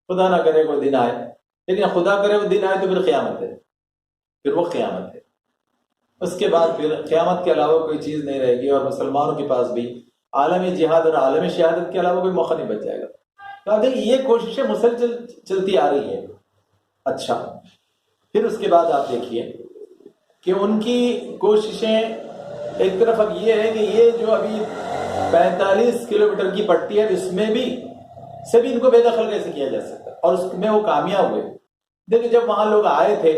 خدا نہ کرے کوئی دن آئے، لیکن خدا کرے وہ دن آئے تو پھر قیامت ہے، پھر وہ قیامت ہے. اس کے بعد پھر قیامت کے علاوہ کوئی چیز نہیں رہے گی، اور مسلمانوں کے پاس بھی عالمی جہاد اور عالمی شہادت کے علاوہ کوئی موقع نہیں بچ جائے گا. تو یہ کوششیں مسلسل چلتی آ رہی ہے. اچھا پھر اس کے بعد آپ دیکھیے کہ ان کی کوششیں ایک طرف اب یہ ہے کہ یہ جو ابھی 45 کلومیٹر کی پٹی ہے اس میں بھی سبھی ان کو بے دخل کیسے کیا جا سکتا، اور اس میں وہ کامیاب ہوئے. دیکھیں جب وہاں لوگ آئے تھے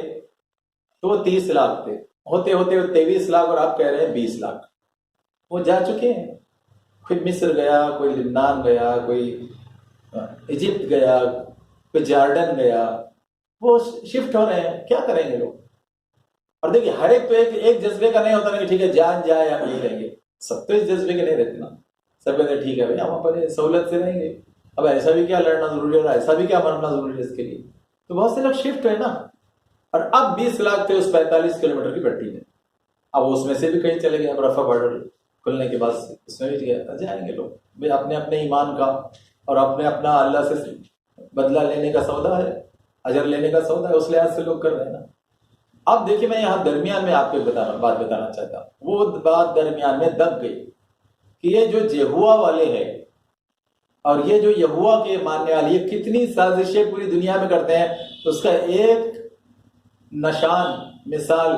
تو وہ 30 لاکھ تھے، ہوتے ہوتے 23 لاکھ، اور آپ کہہ رہے ہیں 20 لاکھ وہ جا چکے ہیں. کوئی مصر گیا، کوئی لبنان گیا، کوئی ایجپٹ گیا، کوئی جارڈن گیا، وہ شفٹ ہو رہے ہیں. کیا کریں گے لوگ؟ اور دیکھیے ہر ایک تو ایک جذبے کا نہیں ہوتا نا کہ ٹھیک ہے جان جائے ہم یہی رہیں گے. سب تو اس جذبے کے نہیں رہتے نا. سب کہتے ہیں ٹھیک ہے بھائی ہم اپنے سہولت سے رہیں گے، اب ایسا بھی کیا لڑنا ضروری ہے اور ایسا بھی کیا مرنا ضروری ہے اس کے لیے. تو بہت سے لوگ شفٹ ہوئے نا. اور اب 20 لاکھ تھے اس 45 کلومیٹر کی پٹی میں. اب اس میں سے بھی کہیں چلے گئے. اب رفح بارڈر کھلنے کے بعد اس میں بھی جائیں گے لوگ. بھائی اپنے اپنے ایمان کا اور اپنا اللہ سے بدلہ لینے کا سودا ہے، اجر لینے کا سودا ہے، اس لحاظ سے لوگ کر رہے ہیں نا. اب دیکھیے میں یہاں درمیان میں آپ کو بات بتانا چاہتا ہوں. وہ بات درمیان میں دب گئی کہ یہ جو یہوہ والے ہیں اور یہ جو یہوہ کے ماننے والے یہ کتنی سازشیں پوری دنیا میں کرتے ہیں. اس کا ایک نشان مثال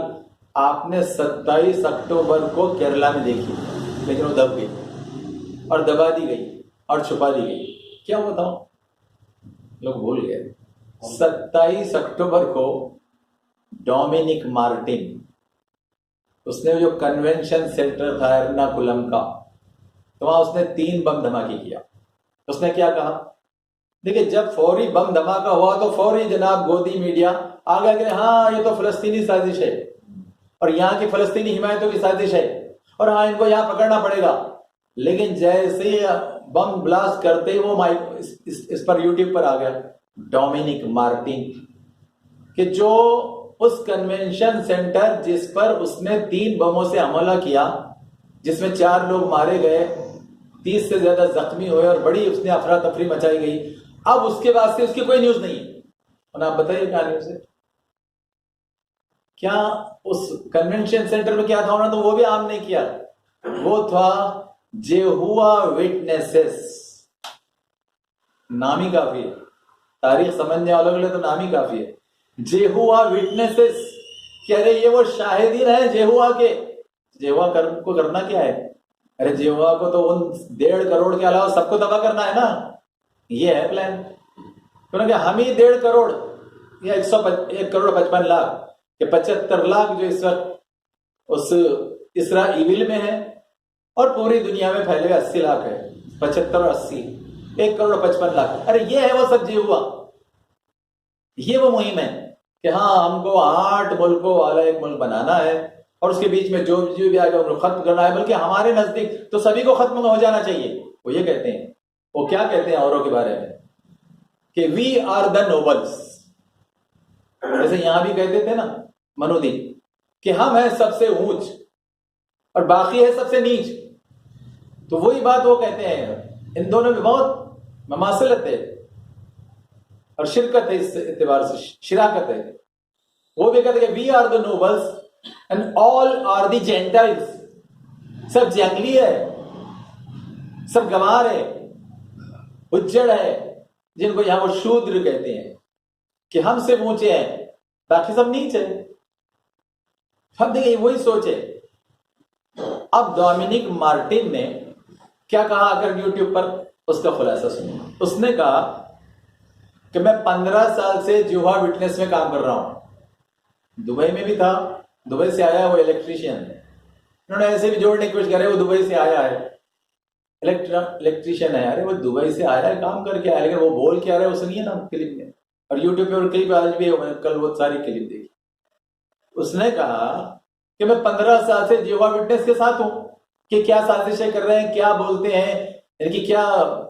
آپ نے 27 اکتوبر کو کیرلا میں دیکھی، لیکن وہ دب گئی اور دبا دی گئی اور چھپا دی گئی. کیا بتاؤں، لوگ بھول گئے. 27 اکتوبر کو ڈومینک مارٹن، اس نے جو کنونشن سینٹر تھا ایرناکولم کا، تو وہاں اس نے 3 بم دھماکے کیا. اس نے کیا کہا؟ دیکھیں جب فوری بم دھماکہ ہوا تو فوری جناب گودی میڈیا آ گیا کہ ہاں یہ تو فلسطینی سازش ہے اور یہاں کی فلسطینی حمایتوں کی سازش ہے اور ہاں ان کو یہاں پکڑنا پڑے گا. لیکن جیسے ہی بم بلاسٹ کرتے ہی وہ اس پر یوٹیوب پر آ گیا ڈومینک مارٹن، کہ جو اس کنونشن سینٹر جس پر اس نے 3 بموں سے حملہ کیا، جس میں 4 لوگ مارے گئے، 30 سے زیادہ زخمی ہوئے اور بڑی اس نے افراتفری مچائی گئی، اب اس کے بعد سے اس کی کوئی نیوز نہیں ہے. اور آپ بتائیے کیا نیوز ہے؟ کیا اس کنونشن سینٹر میں کیا تھا؟ انہوں نے تو وہ بھی عام نہیں کیا، وہ تھا جیہوا وٹنسز. نام ہی کافی ہے، تاریخ سمجھنے والوں کے لیے تو نام ہی کافی ہے. جیہوا وٹنسز، کہہ رہے یہ وہ شاہدین ہیں جیہوا کے. جیہوا کو کرنا کیا ہے؟ ارے جیہوا کو تو ان 1.5 کروڑ کے علاوہ سب کو تباہ کرنا ہے نا، یہ ہے پلان. کیونکہ ہم ہی 1.5 کروڑ یا 1 کروڑ 55 لاکھ کہ 75 لاکھ جو اس وقت اس اسرائیل میں ہے اور پوری دنیا میں پھیلے ہوئے 80 لاکھ ہے. 75 اور 80، 1 کروڑ 55 لاکھ. ارے یہ ہے وہ سب جیہوا، یہ وہ مہم ہے کہ ہاں ہم کو 8 ملکوں والا ایک ملک بنانا ہے اور اس کے بیچ میں جو بھی آ گیا ان کو ختم کرنا ہے، بلکہ ہمارے نزدیک تو سبھی کو ختم ہو جانا چاہیے. وہ یہ کہتے ہیں، وہ کیا کہتے ہیں اوروں کے بارے میں کہ وی آر دا نوبلس. جیسے یہاں بھی کہتے تھے نا منودی کہ ہم ہیں سب سے اونچ اور باقی ہے سب سے نیچ. تو وہی بات وہ کہتے ہیں. ان دونوں میں بہت مماثلت ہے اور شرکت ہے، اس اعتبار سے شراکت ہے. وہ بھی کہتے ہیں کہ we are the nobles and all are the gentiles. سب جنگلی ہے، سب گوار ہے، اجڑ ہے، جن کو یہاں وہ شودر کہتے ہیں کہ ہم سے اونچے ہیں باقی سب نیچے. ہم دیکھیں وہی سوچ ہے. اب ڈومینک مارٹن نے کیا کہا؟ اگر یوٹیوب پر اس کا خلاصہ سنیں. اس نے کہا کہ میں 15 سال سے جیہوا وٹنس میں کام کر رہا ہوں. دبئی میں بھی تھا، دبئی سے آیا ہے، وہ الیکٹریشین ہے. انہوں نے ایسے بھی جوڑنے کی کوشش کر رہے وہ دبئی سے آیا ہے، الیکٹریشین ہے. ارے وہ دبئی سے آیا ہے کام کر کے آیا، لیکن وہ بول کیا رہا ہے وہ سنیے نا کلپ میں. اور یوٹیوب پہ اور کلپ آج بھی ہے، کل وہ ساری کلپ دیکھی. اس نے کہا کہ میں 15 سال سے جیہوا وٹنس کے ساتھ ہوں کہ کیا سازشیں کر رہے ہیں، کیا بولتے ہیں، ان کی کیا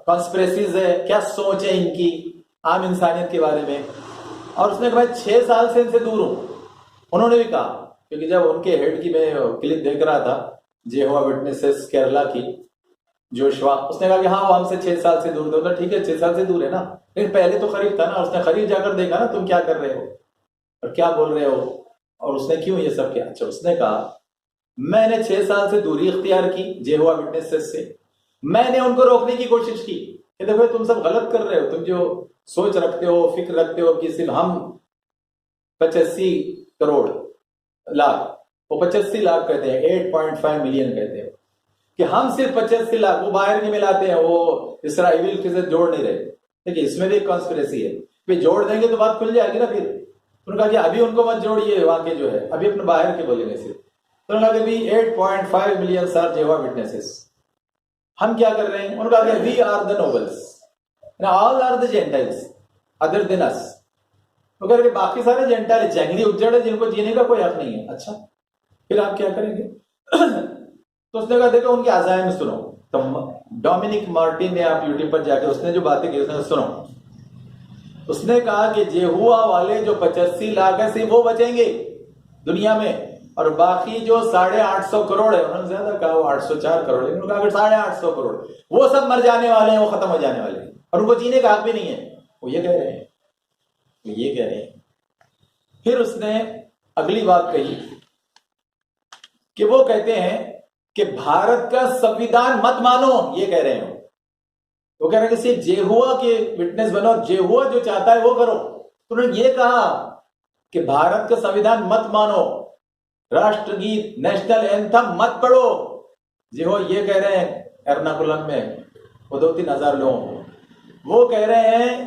کانسپریسیز ہے، کیا سوچ ہے ان کی عام انسانیت کے بارے میں. اور اس نے کہا 6 سال سے ان سے دور ہوں. انہوں نے بھی کہا، کیونکہ جب ان کے ہیڈ کی میں کلپ دیکھ رہا تھا جیہوا وٹنسز کیرلا کی جوشوا، اس نے کہا کہ ہاں وہ ہم سے 6 سال سے دور تھا. ٹھیک ہے 6 سال سے دور ہے نا، لیکن پہلے تو قریب تھا نا. اس نے قریب جا کر دیکھا نا تم کیا کر رہے ہو اور کیا بول رہے ہو اور اس نے کیوں یہ سب کیا. اچھا اس نے کہا میں نے 6 سال سے دوری اختیار کی جیہوا وٹنسز سے. میں نے ان کو روکنے کی کوشش کی کہ دیکھو تم سب غلط کر رہے ہو. تم جو سوچ رکھتے ہو، فکر رکھتے ہو کہ صرف ہم 85 کروڑ لاکھ، وہ 85 لاکھ کہتے ہیں، 8.5 ملین کہتے ہیں کہ ہم صرف 85 لاکھ، وہ باہر نہیں ملاتے ہیں، وہ اسرائیل کے ساتھ جوڑ نہیں رہے. دیکھیے اس میں بھی ایک کانسپریسی ہے، پھر جوڑ دیں گے تو بات کھل جائے گی نا. پھر انہوں نے کہا کہ ابھی ان کو مت جوڑیے، وہاں کے جو ہے ابھی اپنے باہر کے بولیں گے صرف. تو انہوں نے کہا کہ 8.5 ملین سار جیہوا وٹنسز. ہم کیا کر رہے ہیں؟ انہوں نے کہا کہ we are the nobles all are the gentiles other than us. کہ باقی سارے جینٹائل جنگلی اجڑ ہے جن کو جینے کا کوئی حق نہیں ہے. اچھا پھر آپ کیا کریں گے؟ تو اس نے کہا دیکھو ان کے عزائم سنو. تو ڈومینک مارٹن نے آپ یوٹیوب پر جا کے اس نے جو باتیں کی اس نے سنو. اس نے کہا کہ جیہوا والے جو 85 لاکھ ہیں صرف وہ بچیں گے دنیا میں، اور باقی جو 850 کروڑ ہے، انہوں نے زیادہ کہا وہ 804 کروڑ، لیکن انہوں نے کہا کہ 850 کروڑ وہ سب مر جانے والے ہیں، وہ ختم ہو جانے والے ہیں اور ان کو جینے کا حق بھی نہیں ہے. وہ یہ کہہ رہے ہیں، یہ کہہ رہے ہیں. پھر اس نے اگلی بات کہی کہ وہ کہتے ہیں کہ بھارت کا سنویدھان مت مانو. یہ کہہ رہے ہیں وہ کہہ رہے ہیں کہ صرف جیہوا کے وٹنس بنو، جیہوا جو چاہتا ہے وہ کرو. تو انہوں نے یہ کہا کہ بھارت کا سنویدھان مت مانو، راشٹر گیت نیشنل اینتھم مت پڑھو. جیہوا یہ کہہ رہے ہیں ایرناکولم میں وہ 2-3 ہزار لوگ وہ کہہ رہے ہیں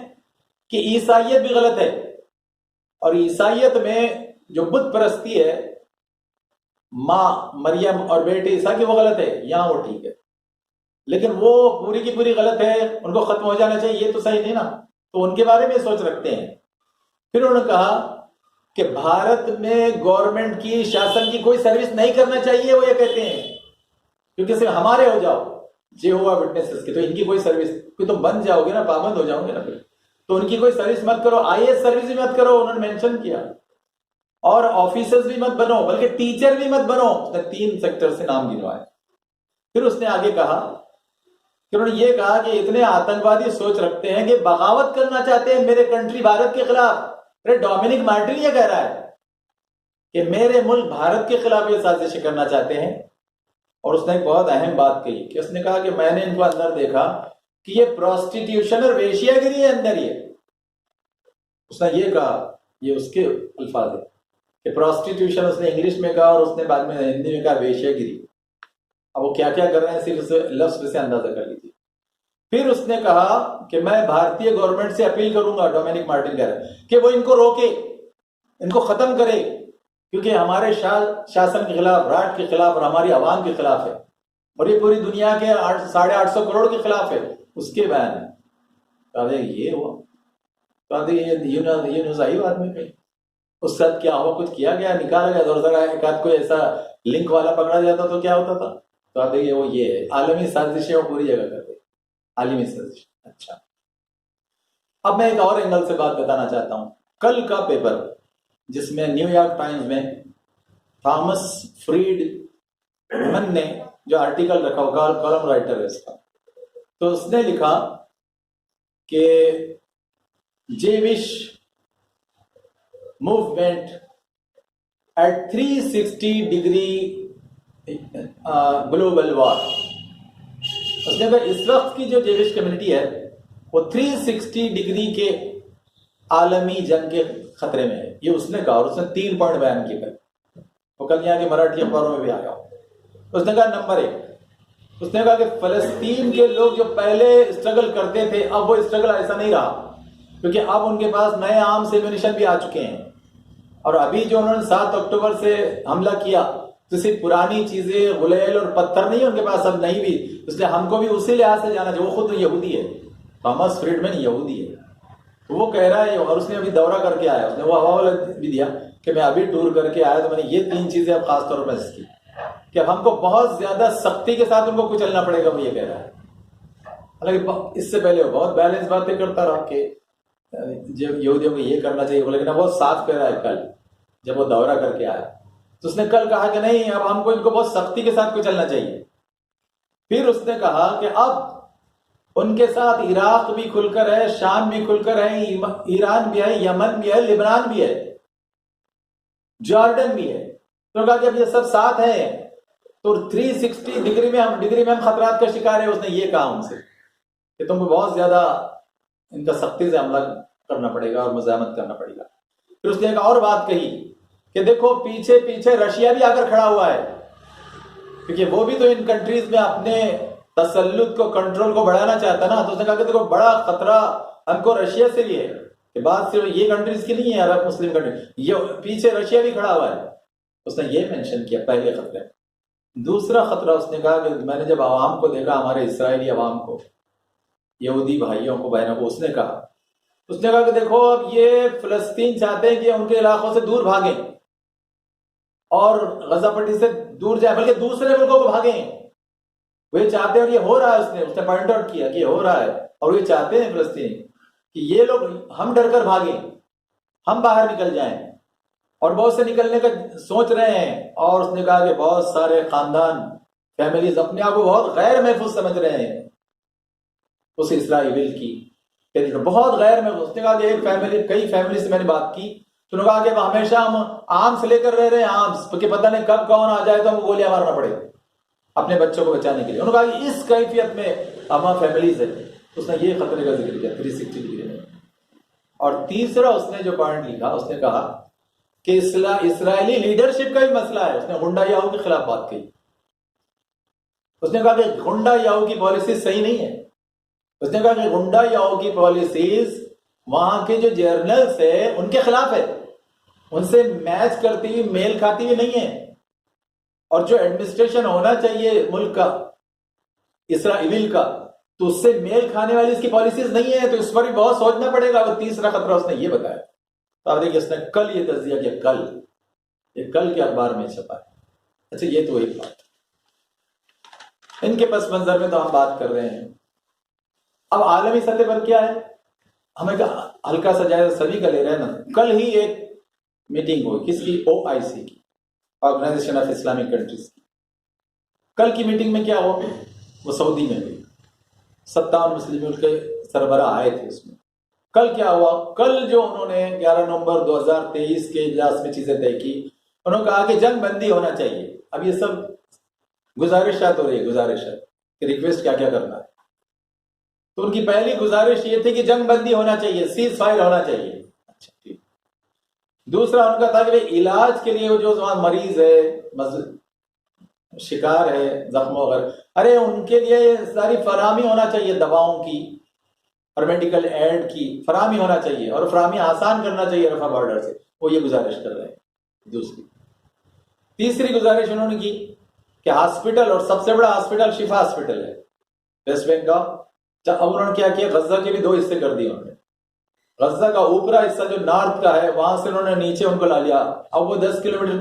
کہ عیسائیت بھی غلط ہے اور عیسائیت میں جو بت پرستی ہے ماں مریم اور بیٹی عیسیٰ کی وہ غلط ہے، یہاں وہ ٹھیک ہے، لیکن وہ پوری کی پوری غلط ہے، ان کو ختم ہو جانا چاہیے، یہ تو صحیح نہیں نا. تو ان کے بارے میں سوچ رکھتے ہیں. پھر انہوں نے کہا کہ بھارت میں گورنمنٹ کی شاسن کی کوئی سروس نہیں کرنا چاہیے، وہ یہ کہتے ہیں کیونکہ صرف ہمارے ہو جاؤ جیہووا وٹنسز کی، تو ان کی کوئی سروس، کہ تم بن جاؤ گے نا، پابند ہو جاؤ گے نا، پھر تو ان کی کوئی سروس مت کرو، آئی ایس سروس بھی مت کرو، انہوں نے مینشن کیا، اور آفیسرز بھی مت بنو، بلکہ ٹیچر بھی مت بنو. اس نے 3 سیکٹر سے نام گنوائے. پھر اس نے آگے کہا کہ انہوں نے یہ کہا کہ اتنے آتنکوادی سوچ رکھتے ہیں کہ بغاوت کرنا چاہتے ہیں میرے کنٹری بھارت کے خلاف. ارے ڈومینک مارٹن یہ کہہ رہا ہے کہ میرے ملک بھارت کے خلاف یہ سازشیں کرنا چاہتے ہیں. اور اس نے ایک بہت اہم بات کہی کہ اس نے کہا کہ میں نے ان کو اندر دیکھا کہ یہ پروسٹیٹیوشن اور ویشیا گری ہے اندر. یہ اس نے یہ کہا، یہ اس کے الفاظ ہے کہ پروسٹیٹیوشن اس نے انگلش میں کہا، اور اس نے بعد میں ہندی میں کہا ویشیا گری. اب وہ کیا کیا کر رہے ہیں صرف لفظ سے اندازہ کر لیجیے. پھر اس نے کہا کہ میں بھارتی گورنمنٹ سے اپیل کروں گا، ڈومینک مارٹن کہہ رہا ہے، کہ وہ ان کو روکے، ان کو ختم کرے، کیونکہ ہمارے شاسن کے خلاف، راج کے خلاف اور ہماری عوام کے خلاف ہے، اور یہ پوری دنیا کے 850 کروڑ کے خلاف ہے. اس کے بیان ہے. کہا یہ ہوا، کہا یہ نیوز آئی بعد میں کہیں، اس ساتھ کیا ہوا، کچھ کیا گیا، نکالا گیا، اور ذرا ایک آدھ کوئی ایسا لنک والا پکڑا جاتا تو کیا ہوتا تھا. تو آپ دیکھیے وہ یہ ہے، عالمی سازشیں وہ پوری جگہ کرتے، عالمی سازش. اچھا، اب میں ایک اور اینگل سے بات بتانا چاہتا ہوں. کل کا پیپر جس میں نیو یارک ٹائمز میں تھامس فریڈ من نے جو آرٹیکل رکھا ہوگا، کالم رائٹر ہے اس کا، تو اس نے لکھا کہ Jewish movement at 360 degree global war. اس نے کہا اس وقت کی جو جیوش کمیونٹی ہے وہ 360 ڈگری کے عالمی جنگ کے خطرے میں ہے. یہ اس نے کہا، اور اس نے 3 پوائنٹ بیان کیے. وہ کل یہاں کے مراٹھی اخباروں میں بھی آیا. اس نے کہا نمبر 1، اس نے کہا کہ فلسطین کے لوگ جو پہلے اسٹرگل کرتے تھے اب وہ اسٹرگل ایسا نہیں رہا، کیونکہ اب ان کے پاس نئے آرمز ایمونیشن بھی آ چکے ہیں. اور ابھی جو انہوں نے 7 اکتوبر سے حملہ کیا تو صرف پرانی چیزیں، غلیل اور پتھر نہیں ان کے پاس اب نہیں بھی، اس لیے ہم کو بھی اسی لحاظ سے جانا چاہیے. وہ خود یہودی ہے، تھامس فریڈمن یہودی ہے. وہ کہہ رہا ہے، اور اس نے ابھی دورہ کر کے آیا، اس نے وہ حوالہ بھی دیا کہ میں ابھی ٹور کر کے آیا تو میں نے یہ 3 چیزیں اب خاص طور پر محسوس کی کہ اب ہم کو بہت زیادہ سختی کے ساتھ ان کو کچلنا پڑے گا. وہ یہ کہہ رہا ہے، حالانکہ اس سے پہلے وہ بہت بیلنس باتیں کرتا رہا کہ یہودیوں کو یہ کرنا چاہیے، لیکن اب بہت صاف کہہ رہا ہے. کل جب وہ دورہ کر کے آیا تو اس نے کل کہا کہ نہیں، اب ہم کو ان کو بہت سختی کے ساتھ کچلنا چاہیے. پھر اس نے کہا کہ اب ان کے ساتھ عراق بھی کھل کر ہے، شام بھی کھل کر ہے، ایران بھی ہے، یمن بھی ہے، لبنان بھی ہے، جارڈن بھی ہے. تو کہا کہ اب یہ سب ساتھ ہیں تو 360 ڈگری میں ہم خطرات کا شکار ہے. اس نے یہ کہا ان سے کہ تم کو بہت زیادہ ان کا سختی سے حملہ کرنا پڑے گا اور مزاحمت کرنا پڑے گا. پھر اس نے ایک اور بات کہی کہ دیکھو پیچھے پیچھے رشیا بھی آ کر کھڑا ہوا ہے، کیونکہ وہ بھی تو ان کنٹریز میں اپنے تسلط کو، کنٹرول کو بڑھانا چاہتا نا. تو اس نے کہا کہ دیکھو بڑا خطرہ ہم کو رشیا سے بھی ہے، کہ بات صرف یہ کنٹریز کی نہیں ہے، عرب مسلم کنٹری، یہ پیچھے رشیا بھی کھڑا ہوا ہے. اس نے یہ مینشن کیا پہلے خطرے. دوسرا خطرہ اس نے کہا کہ میں نے جب عوام کو دیکھا، ہمارے اسرائیلی عوام کو، یہودی بھائیوں کو، بہنوں کو، اس نے کہا کہ دیکھو اب یہ فلسطین چاہتے ہیں کہ ان کے علاقوں سے دور بھاگیں اور غزہ پٹی سے دور جائیں، بلکہ دوسرے ملکوں کو بھاگیں. وہ یہ چاہتے ہیں، اور یہ ہو رہا ہے. اس نے پوائنٹ آؤٹ کیا کہ یہ ہو رہا ہے، اور یہ چاہتے ہیں فلسطین کہ یہ لوگ ہم ڈر کر بھاگیں، ہم باہر نکل جائیں، اور بہت سے نکلنے کا سوچ رہے ہیں. اور اس نے کہا کہ بہت سارے خاندان، فیملیز اپنے آپ کو بہت غیر محفوظ سمجھ رہے ہیں اس اسرائیل کی، بہت غیر محفوظ. اس نے کہا کہ ایک فیملی، کئی فیملی سے میں نے بات کی تو انہوں نے کہا کہ ہمیشہ ہم آرمس لے کر رہ رہے ہیں، آرمس کہ پتہ نہیں کب کون آ جائے تو ہم کو گولیاں مارنا پڑے گا اپنے بچوں کو بچانے کے لیے. انہوں نے کہا کہ اس کیفیت میں ہمارا فیملیز ہے. اس نے یہ خطرے کا ذکر کیا 360 ڈگری میں. اور تیسرا اس نے جو پوائنٹ لکھا، اس نے کہا کہ اسرائیلی لیڈرشپ کا بھی مسئلہ ہے. اس نے غنڈا یاہو کے خلاف بات کی. اس نے کہا کہ غنڈا یاہو کی پالیسیز صحیح نہیں ہے. اس نے کہا کہ غنڈا یاہو کی پالیسیز وہاں کے جو جرنلز ہیں ان کے خلاف ہے. ان سے میچ کرتی ہوئی میل کھاتی ہوئی نہیں ہے. اور جو ایڈمنسٹریشن ہونا چاہیے ملک کا اسرائیل کا, تو اس سے میل کھانے والی اس کی پالیسیز نہیں ہے. تو اس پر بھی بہت سوچنا پڑے گا. وہ تیسرا خطرہ اس نے یہ بتایا. تو آپ دیکھیے اس نے کل یہ تجزیہ کیا, کل کے اخبار میں چھپا ہے. اچھا یہ تو ایک بات. ان کے پس منظر میں تو ہم بات کر رہے ہیں. اب عالمی سطح پر کیا ہے, ہمیں ہلکا سا جائزہ سبھی کا لے رہے ہیں نا. کل ہی ایک میٹنگ ہوئی, کس کی؟ OIC کی, آرگنائزیشن آف اسلامک کنٹریز کی. کل کی میٹنگ میں کیا ہوا, وہ سعودی میں ہوئی. 57 مسلم ملک کے سربراہ آئے تھے اس میں. کل کیا ہوا, کل جو انہوں نے 11 نومبر 2023 کے اجلاس میں چیزیں طے کی, انہوں نے کہا کہ جنگ بندی ہونا چاہیے. اب یہ سب گزارشات ہو رہی ہے, گزارشات کہ ریکویسٹ کیا کیا کرنا ہے. تو ان کی پہلی گزارش یہ تھی کہ جنگ بندی ہونا چاہیے, سیز فائر ہونا چاہیے. اچھا ٹھیک. دوسرا ان کا تھا کہ علاج کے لیے وہ جو مریض ہے, شکار ہے زخموں وغیرہ, ارے ان کے لیے ساری فراہمی ہونا چاہیے, دواؤں کی اور میڈیکل ایڈ کی فراہمی ہونا چاہیے, اور فراہمی آسان کرنا چاہیے رفح بارڈر سے. وہ یہ گزارش کر رہے ہیں. دوسری تیسری گزارش انہوں نے کی کہ ہاسپٹل, اور سب سے بڑا ہاسپٹل شفا ہاسپٹل ہے ویسٹ بینک کا. اب انہوں نے کیا کیا, غزہ کے بھی 2 حصے کر دیے انہوں نے. غزہ کا اوپرا حصہ جو نارتھ کا ہے, وہاں سے انہوں نے نیچے ان کو لا لیا. اب وہ 10 کلومیٹر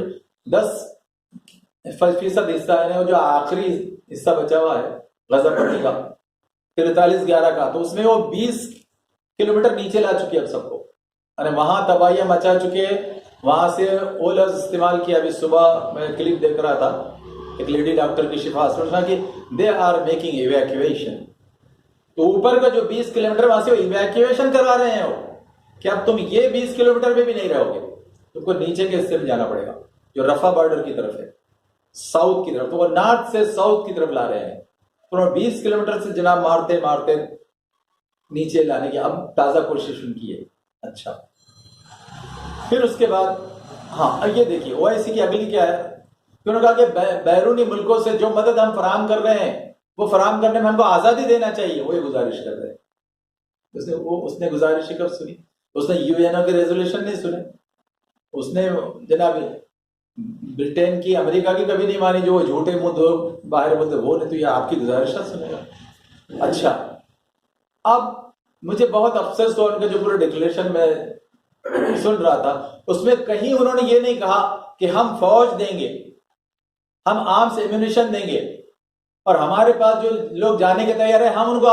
10% حصہ ہے, جو آخری حصہ بچا ہوا ہے غزہ پٹی کا 4311 کا, تو اس میں وہ 20 کلومیٹر نیچے لا چکے اب سب کو. ارے وہاں تباہیاں مچا چکے. وہاں سے وہ لفظ استعمال کیا. ابھی صبح میں کلپ دیکھ رہا تھا, ایک لیڈی ڈاکٹر کی شفا ہاسپٹل کہ دے آر میکنگ ایویکویشن. تو اوپر کا جو 20 کلومیٹر وہاں سے وہ ایویکویشن کروا رہے ہیں وہ, کہ اب تم یہ 20 کلومیٹر میں بھی نہیں رہو گے, تم کو نیچے کے حصے میں جانا پڑے گا جو رفح بارڈر کی طرف ہے, ساؤتھ کی طرف. تو وہ نارتھ سے ساؤتھ کی طرف لا رہے ہیں. تو 20 کلومیٹر سے جناب مارتے مارتے نیچے لانے کی اب تازہ کوشش ان کی ہے. اچھا پھر اس کے بعد ہاں یہ دیکھیے OIC کی اگلی کیا ہے, انہوں نے کہا کہ بیرونی ملکوں سے جو مدد ہم فراہم کر رہے ہیں وہ فراہم کرنے میں ہم کو آزادی دینا چاہیے. وہ یہ گزارش کر رہے ہیں. اس نے گزارش کب سنی؟ اس نے UN کے ریزولوشن نہیں سنے. اس نے جناب برٹین کی, امریکہ کی کبھی نہیں مانی, جو وہ جھوٹے منہ باہر بولتے وہ نہیں. تو یہ آپ کی گزارش سنے گا. اچھا اب مجھے بہت افسوس ہوا ان کے جو پورے ڈکلیریشن میں سن رہا تھا, اس میں کہیں انہوں نے یہ نہیں کہا کہ ہم فوج دیں گے, ہم آرمز ایمونیشن دیں گے, اور ہمارے پاس جو لوگ جانے کے تیار ہیں ہم ان کو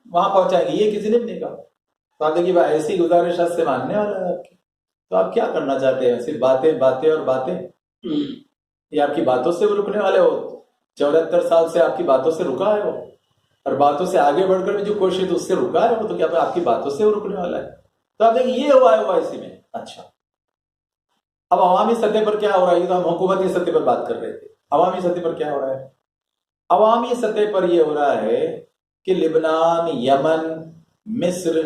وہاں پہنچائیں گے. یہ کسی نے بھی نہیں کہا. تو آپ دیکھیے ایسی گزارش سے ماننے والا ہے آپ کی. تو آپ کیا کرنا چاہتے ہیں؟ صرف باتیں باتیں اور باتیں. یہ آپ کی باتوں سے وہ رکنے والے ہو. 74 سال سے آپ کی باتوں سے رکا ہے وہ, اور باتوں سے آگے بڑھ کر بھی جو کوشش ہے اس سے رکا ہے وہ. تو کیا آپ کی باتوں سے وہ رکنے والا ہے؟ تو آپ دیکھیں یہ ہوا ہے OIC میں. اچھا اب عوامی سطح پر کیا ہو رہا ہے؟ تو ہم حکومتی سطح پر بات کر رہے تھے. عوامی سطح پر کیا ہو رہا ہے؟ عوامی سطح پر یہ ہو رہا ہے کہ لبنان, یمن, مصر,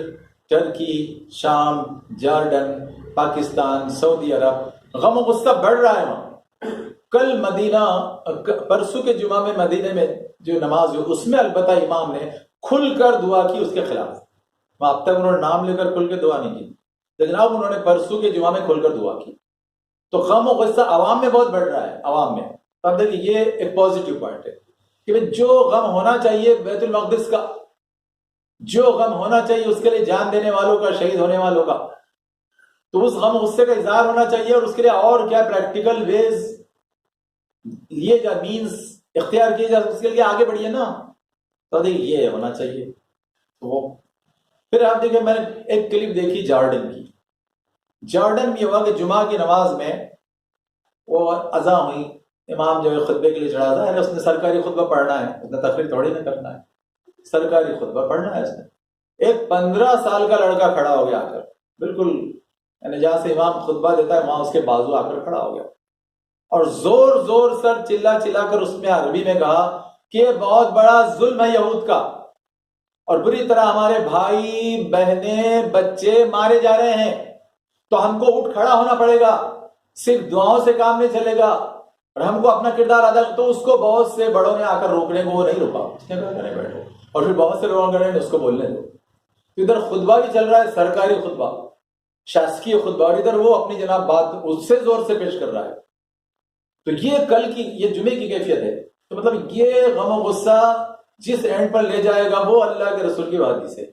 ترکی, شام, جارڈن, پاکستان, سعودی عرب غم و غصہ بڑھ رہا ہے وہاں. کل مدینہ, پرسوں کے جمعہ میں مدینہ میں جو نماز ہوئی اس میں البتہ امام نے کھل کر دعا کی اس کے خلاف. اب تک انہوں نے نام لے کر کھل کے دعا نہیں کی, لیکن اب انہوں نے پرسوں کے جمعہ میں کھل کر دعا کی. تو غم و غصہ عوام میں بہت بڑھ رہا ہے, عوام میں. اب دیکھیے یہ ایک پازیٹیو پوائنٹ ہے کہ جو غم ہونا چاہیے بیت المقدس کا, جو غم ہونا چاہیے اس کے لیے جان دینے والوں کا, شہید ہونے والوں کا, تو اس غم غصے کا اظہار ہونا چاہیے. اور اس کے لیے اور کیا پریکٹیکل ویز یہ جو مینز اختیار کیے جائے اس کے لیے آگے بڑھیے نا. تو دیکھیے یہ ہونا چاہیے. تو پھر آپ دیکھیں میں نے ایک کلپ دیکھی جارڈن کی. جارڈن میں ہوا کہ جمعہ کی نماز میں وہ اذان ہوئی, امام جو ہے خطبے کے لیے چڑھا تھا, اس نے سرکاری خطبہ پڑھنا ہے, اس نے تقریر تھوڑی نہ کرنا ہے, سرکاری خطبہ پڑھنا ہے اس نے. ایک 15 سال کا لڑکا کھڑا ہو گیا آ کر, بالکل یعنی جہاں سے امام خطبہ دیتا ہے وہاں اس کے بازو آ کر کھڑا ہو گیا, اور زور زور سر چلا چلا کر اس میں عربی میں کہا کہ یہ بہت بڑا ظلم ہے یہود کا, اور بری طرح ہمارے بھائی بہنیں بچے مارے جا رہے ہیں, تو ہم کو اٹھ کھڑا ہونا پڑے گا, صرف دعاؤں سے کام نہیں چلے گا, اور ہم کو اپنا کردار ادا. تو اس کو بہت سے بڑوں نے آ کر روکنے کو وہ نہیں روکا, اس نے کہا نہیں بیٹھو, اور پھر بہت سے لوگوں نے اس کو بولنے دو. تو ادھر خطبہ بھی چل رہا ہے, سرکاری خطبہ, شاسکی خطبہ، اور ادھر وہ اپنی جناب بات اس سے زور سے پیش کر رہا ہے. تو یہ کل کی، یہ جمعے کی کیفیت ہے. تو مطلب یہ غم و غصہ جس اینڈ پر لے جائے گا وہ اللہ کے رسول کی حدیث ہے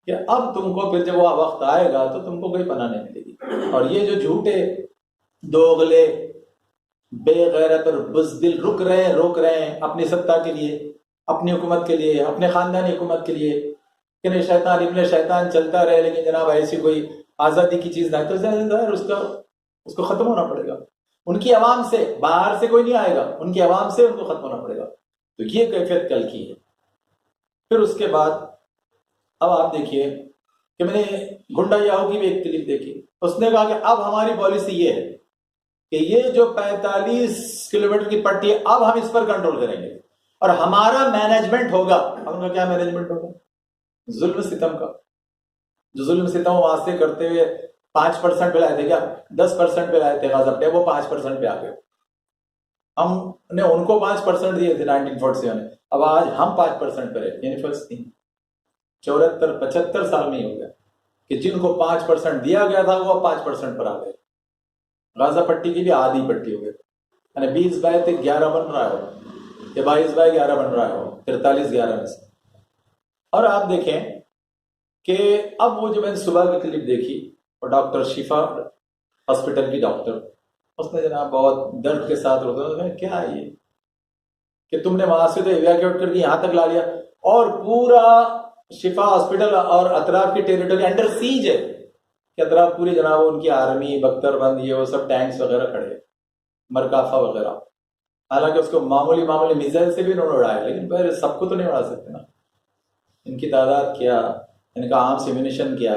کہ اب تم کو پھر جب وہ وقت آئے گا تو تم کو کوئی پناہ نہیں ملے گی. اور یہ جو جھوٹے دوغلے بے غیرت اور بزدل روک رہے ہیں اپنی سطح کے لیے، اپنی حکومت کے لیے، اپنے خاندانی حکومت کے لیے کہ نہیں شیطان ابن شیطان چلتا رہے، لیکن جناب ایسی کوئی آزادی کی چیز نہ، تو ظاہر اس کو ختم ہونا پڑے گا. ان کی عوام سے، باہر سے کوئی نہیں آئے گا، ان کی عوام سے ان کو ختم ہونا پڑے گا. تو یہ کیفیت کل کی ہے. پھر اس کے بعد اب آپ دیکھیے کہ میں نے گنڈا یاہو کی بھی ایک کلپ دیکھی. اس نے کہا کہ اب ہماری پالیسی یہ ہے کہ یہ جو 45 کلومیٹر کی پٹی ہے اب ہم اس پر کنٹرول کریں گے اور ہمارا مینجمنٹ ہوگا. ہم کا کیا مینجمنٹ ہوگا؟ ظلم ستم کا. جو ظلم ستم وہاں سے کرتے ہوئے 5% پہ لائے تھے، کیا 10% پہ لائے تھے غازہ پہ، وہ 5% پہ آ گئے. ہم نے ان کو 5% دیے تھے 1947 میں، اب آج ہم 5% پہ رہے. یعنی فلسطین 74-75 سال میں ہی ہو گیا کہ جن کو 5% دیا گیا تھا وہ 5% پر آ گئے. غازہ پٹی کی بھی آدھی پٹی ہو گئی، یعنی 20/11 بن رہا ہو یا 22/11 بن رہا ہو، 43/11 میں سے. اور آپ دیکھیں کہ اب وہ جو میں نے صبح کی کلپ دیکھی اور ڈاکٹر شفا ہاسپٹل کی ڈاکٹر، اس نے جناب بہت درد کے ساتھ روتا ہے، کیا ہے یہ کہ تم نے وہاں سے تو ایویکیوٹ کر کے یہاں تک لا لیا اور پورا شفا ہاسپٹل اور اطراف کی ٹیریٹری انڈر سیج ہے کہ اطراف پوری جناب ان کی آرمی، بختر بند، یہ وہ سب ٹینکس وغیرہ کھڑے، مرکافہ وغیرہ. حالانکہ اس کو معمولی میزائل سے بھی انہوں نے اڑایا، لیکن سب کو تو نہیں اڑا سکتے نا. ان کی تعداد کیا، ان کا عام سیمونیشن کیا،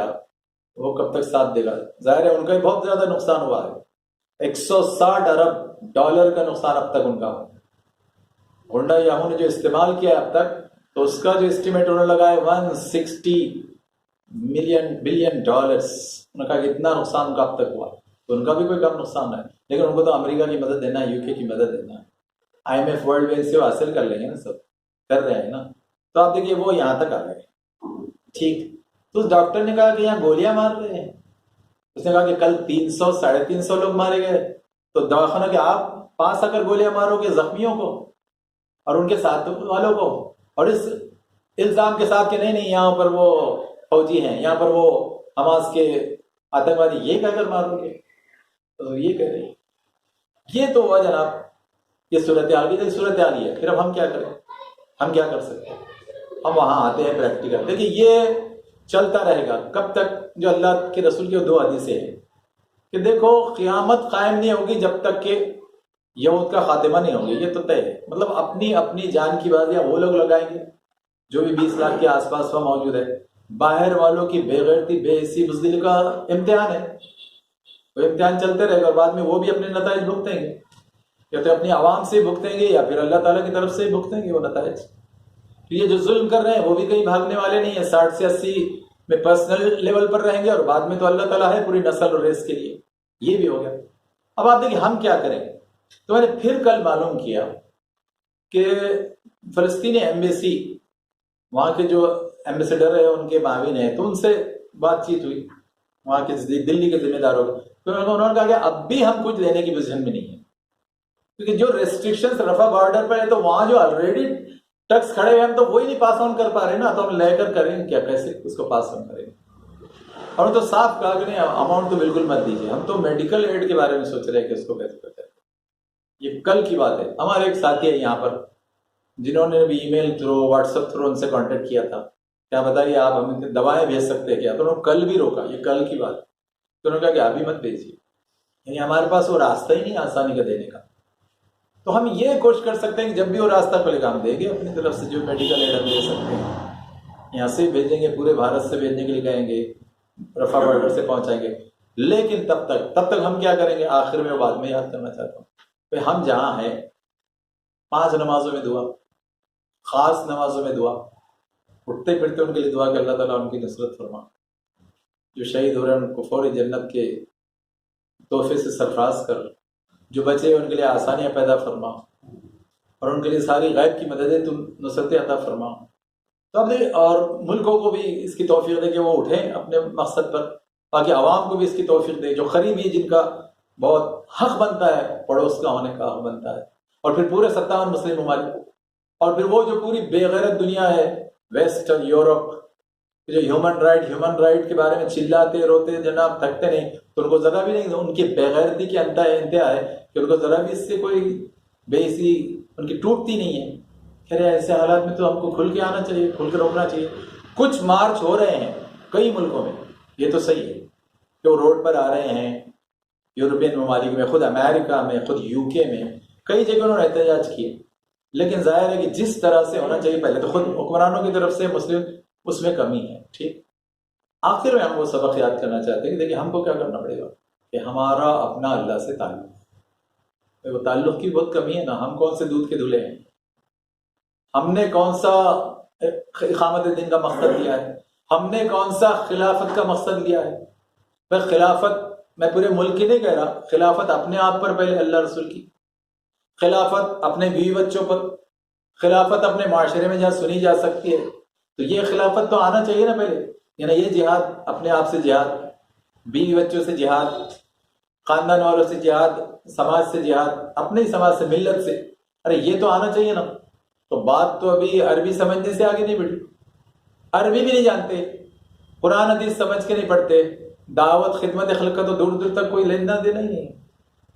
وہ کب تک ساتھ دے گا؟ ظاہر ہے ان کا بہت زیادہ نقصان ہوا ہے. 160 ارب ڈالر کا نقصان اب تک ان کا. گنڈا یاہو نے جو استعمال کیا اب تک، تو اس کا جو اسٹیمیٹ انہوں نے لگایا 160 بلین ڈالرز. انہوں نے کہا کہ اتنا نقصان ان کا اب تک ہوا. تو ان کا بھی کوئی کم نقصان ہے، لیکن ان کو تو امریکہ کی مدد دینا ہے، UK کی مدد دینا ہے، IMF ورلڈ بینک سے وہ حاصل کر لیں گے نا، سب کر رہے ہیں نا. تو آپ دیکھیے وہ یہاں تک آ گئے. ٹھیک، تو اس ڈاکٹر نے کہا کہ یہاں گولیاں مار رہے ہیں. اس نے کہا کہ کل 300-350 لوگ مارے گئے، تو دواخانہ کے آپ پاس آ کر گولیاں مارو گے زخمیوں کو اور ان کے ساتھ والوں کو، اور اس الزام کے ساتھ کہ نہیں یہاں پر وہ فوجی ہیں، یہاں پر وہ حماس کے آتنکوادی، یہ کہہ کر مارو گے. تو یہ کہہ رہے ہیں، یہ تو ہوا جناب، یہ صورتحال کی صورتحال ہی ہے. پھر اب ہم کیا کریں؟ ہم کیا کر سکتے ہیں؟ ہم وہاں آتے ہیں پریکٹیکل. دیکھیے یہ چلتا رہے گا کب تک؟ جو اللہ کے رسول کی 2 حدیثیں ہیں کہ دیکھو قیامت قائم نہیں ہوگی جب تک کہ یہود کا خاتمہ نہیں ہوگی. یہ تو طے ہے. مطلب اپنی جان کی بازیاں وہ لوگ لگائیں گے جو بھی 20 لاکھ کے آس پاس وہاں موجود ہے. باہر والوں کی بے غیرتی، بے حسی، بزدلی کا امتحان ہے. وہ امتحان چلتے رہے گا اور بعد میں وہ بھی اپنے نتائج بھگتیں گے، یا تو اپنی عوام سے بھگتیں گے یا پھر اللہ تعالیٰ کی طرف سے بھگتیں گے وہ نتائج. یہ جو ظلم کر رہے ہیں وہ بھی کہیں بھاگنے والے نہیں ہیں. 60 سے 80 میں پرسنل لیول پر رہیں گے اور بعد میں تو اللہ تعالیٰ ہے پوری نسل اور ریس کے لیے. یہ بھی ہو گیا. اب آپ دیکھیں ہم کیا کریں. تو میں نے پھر کل معلوم کیا کہ فلسطینی ایمبیسی، وہاں کے جو ایمبیسیڈر ہیں ان کے معاون ہیں، تو ان سے بات چیت ہوئی وہاں کے دلی کے ذمہ داروں کو. تو انہوں نے کہا کہ اب بھی ہم کچھ لینے کی پوزیشن میں نہیں ہے، کیونکہ جو ریسٹرکشنز رفح بارڈر پر ہے تو وہاں جو آلریڈی ٹیکس کھڑے ہوئے ہم تو وہی نہیں پاس آن کر پا رہے نا. تو ہم لے کر کریں کیا، کیسے اس کو پاس آن کریں گے؟ اور تو صاف کہا کہ نہیں اماؤنٹ تو بالکل مت دیجیے. ہم تو میڈیکل ایڈ کے بارے میں سوچ رہے ہیں کہ اس کو کیسے کرتے ہیں. یہ کل کی بات ہے. ہمارے ایک ساتھی ہے یہاں پر جنہوں نے بھی email through, WhatsApp through ان سے کانٹیکٹ کیا تھا، کیا بتائیے آپ ہمیں دوائیں بھیج سکتے ہیں کیا؟ تو انہوں نے کل بھی روکا. یہ کل کی بات. تو انہوں نے کہا کہ ابھی مت بھیجیے، یعنی ہمارے پاس وہ راستہ ہی نہیں آسانی کا دینے کا. تو ہم یہ کوشش کر سکتے ہیں کہ جب بھی وہ راستہ کھلے گا ہم دیں گے اپنی طرف سے جو میڈیکل ایڈ ہم دے سکتے ہیں. یہاں سے بھیجیں گے، پورے بھارت سے بھیجنے کے لیے کہیں گے، رفح بارڈر سے پہنچائیں گے. لیکن تب تک ہم کیا کریں گے؟ آخر میں بات میں یاد کرنا چاہتا ہوں کہ ہم جہاں ہیں 5 نمازوں میں دعا، خاص نمازوں میں دعا، اٹھتے پھرتے ان کے لیے دعا کہ اللہ تعالیٰ ان کی نصرت فرما. جو شہید ہو رہے ہیں ان کو فوری جنت کے تحفے سے سرفراز کر، جو بچے ان کے لیے آسانیاں پیدا فرما، اور ان کے لیے ساری غیب کی مددیں تم نصرت عطا فرما. تو اب اور ملکوں کو بھی اس کی توفیق دے کہ وہ اٹھیں اپنے مقصد پر. باقی عوام کو بھی اس کی توفیق دے، جو قریبی جن کا بہت حق بنتا ہے، پڑوس کا ہونے کا حق بنتا ہے، اور پھر پورے 57 مسلم ممالک، اور پھر وہ جو پوری بے غیرت دنیا ہے، ویسٹ اور یورپ، جو ہیومن رائٹ کے بارے میں چلاتے روتے جناب تھکتے نہیں، تو ان کو ذرا بھی نہیں، ان کی بے غیرتی کی انتہا ہے کہ ان کو ذرا بھی اس سے کوئی بےعزتی ان کی ٹوٹتی نہیں ہے. کہہ رہے ایسے حالات میں تو ہم کو کھل کے آنا چاہیے، کھل کے روکنا چاہیے. کچھ مارچ ہو رہے ہیں کئی ملکوں میں، یہ تو صحیح ہے کہ وہ روڈ پر آ رہے ہیں، یورپین ممالک میں، خود امریکہ میں، خود UK میں، کئی جگہ انہوں نے احتجاج کیے. لیکن ظاہر ہے کہ جس طرح سے ہونا چاہیے پہلے تو خود حکمرانوں کی طرف سے مسلم اس میں کمی ہے. ٹھیک، آخر میں ہم وہ سبق یاد کرنا چاہتے ہیں کہ دیکھیں ہم کو کیا کرنا پڑے گا کہ ہمارا اپنا اللہ سے تعلق، وہ تعلق کی بہت کمی ہے نا. ہم کون سے دودھ کے دھلے ہیں؟ ہم نے کون سا اقامت دین کا مقصد لیا ہے؟ ہم نے کون سا خلافت کا مقصد لیا ہے؟ بس خلافت میں پورے ملک کی نہیں کہہ رہا، خلافت اپنے آپ پر پہلے اللہ رسول کی، خلافت اپنے بیوی بچوں پر، خلافت اپنے معاشرے میں جہاں سنی جا سکتی ہے، تو یہ خلافت تو آنا چاہیے نا پہلے. یعنی یہ جہاد، اپنے آپ سے جہاد، بیوی بچوں سے جہاد، خاندان والوں سے جہاد، سماج سے جہاد، اپنے ہی سماج سے، ملت سے، ارے یہ تو آنا چاہیے نا. تو بات تو ابھی عربی سمجھنے سے آگے نہیں بڑھی. عربی بھی نہیں جانتے، قرآن حدیث سمجھ کے نہیں پڑھتے، دعوت خدمت خلق کا تو دور دور تک کوئی لینا دینا ہی نہیں ہے.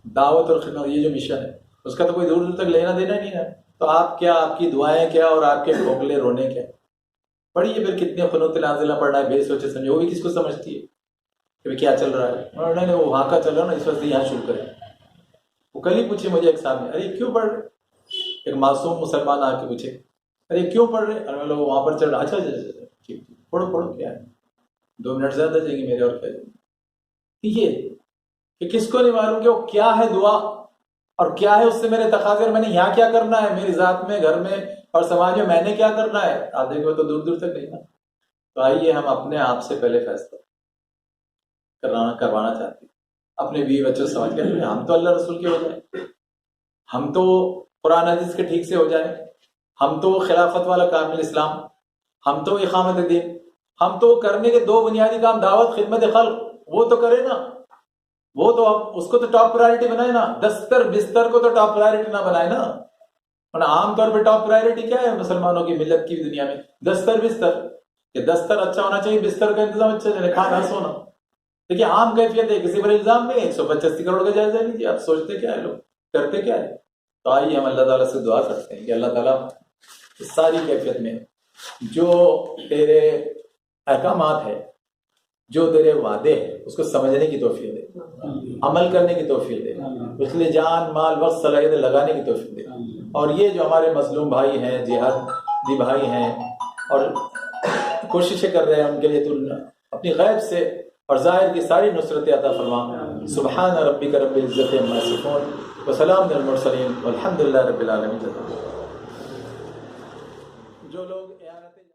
دعوت اور خدمت یہ جو مشن ہے اس کا تو کوئی دور دور تک لینا دینا ہی نہیں ہے. تو آپ کیا، آپ کی دعائیں کیا اور آپ کے کھوکھلے رونے کیا؟ پڑھیے پھر کتنے قنوت نازلہ پڑھنا ہے، بے سوچے سمجھے. وہ بھی کس کو سمجھتی ہے کہ کیا چل رہا ہے؟ نہیں وہ وہاں کا چل رہا ہے نا، اس وقت یہاں شروع کریں. وہ کل ہی پوچھے مجھے ایک سامنے، ارے کیوں پڑھ رہے؟ ایک معصوم مسلمان آ کے پوچھے، ارے کیوں پڑھ رہے؟ ارے لوگ وہاں پر چل رہا. اچھا ٹھیک، پڑھو کیا ہے، 2 منٹ زیادہ جائیں گے میرے اور کیا جائیں گے. یہ کہ کس کو نہیں معلوم کہ وہ کیا ہے دعا اور کیا ہے اس سے میرے تقاضے، اور میں نے یہاں کیا کرنا ہے، میری ذات میں، گھر میں اور سماج میں نے کیا کرنا ہے. آدھے کو تو دور دور تک نہیں نا. تو آئیے ہم اپنے آپ سے پہلے فیصلہ کروانا چاہتے ہیں، اپنے بیوی بچوں سے سمجھ کے. ہم تو اللہ رسول کے ہو جائیں، ہم تو قرآن حدیث کے ٹھیک سے ہو جائیں، ہم تو خلافت والا کامل اسلام، ہم تو اقامت دین، ہم تو کرنے کے 2 بنیادی کام، دعوت خدمت خلق، وہ تو کرے نا. وہ تو اب اس کو تو ٹاپ پرائرٹی بنائے نا. دستر بستر کو تو ٹاپ پرائرٹی نہ بنائے نا. عام طور پہ ٹاپ پرائرٹی کیا ہے مسلمانوں کی ملت کی دنیا میں؟ دستر بستر، کہ دستر اچھا ہونا چاہیے، بستر کا انتظام اچھا چلے، کھانا سونا. دیکھیے عام کیفیت ہے، کسی پر الزام نہیں ہے. 185 کروڑ کا جائزہ لیجیے، آپ سوچتے کیا ہے، لوگ کرتے کیا ہے. تو آئیے ہم اللہ تعالیٰ سے دعا کرتے ہیں کہ اللہ تعالیٰ اس ساری کیفیت میں جو تیرے احکامات ہے، جو تیرے وعدے ہیں، اس کو سمجھنے کی توفیق دے، عمل کرنے کی توفیق دے، اس لیے جان مال وقت صلاحیت لگانے کی توفیق دے. اور یہ جو ہمارے مظلوم بھائی ہیں، جہادی بھائی ہیں، اور کوششیں کر رہے ہیں، ان کے لیے تو اپنی غیب سے اور ظاہر کی ساری نصرت عطا فرما. سبحان ربک رب العزت عما یصفون وسلام علی المرسلین والحمد للہ رب العالمین. جو لوگ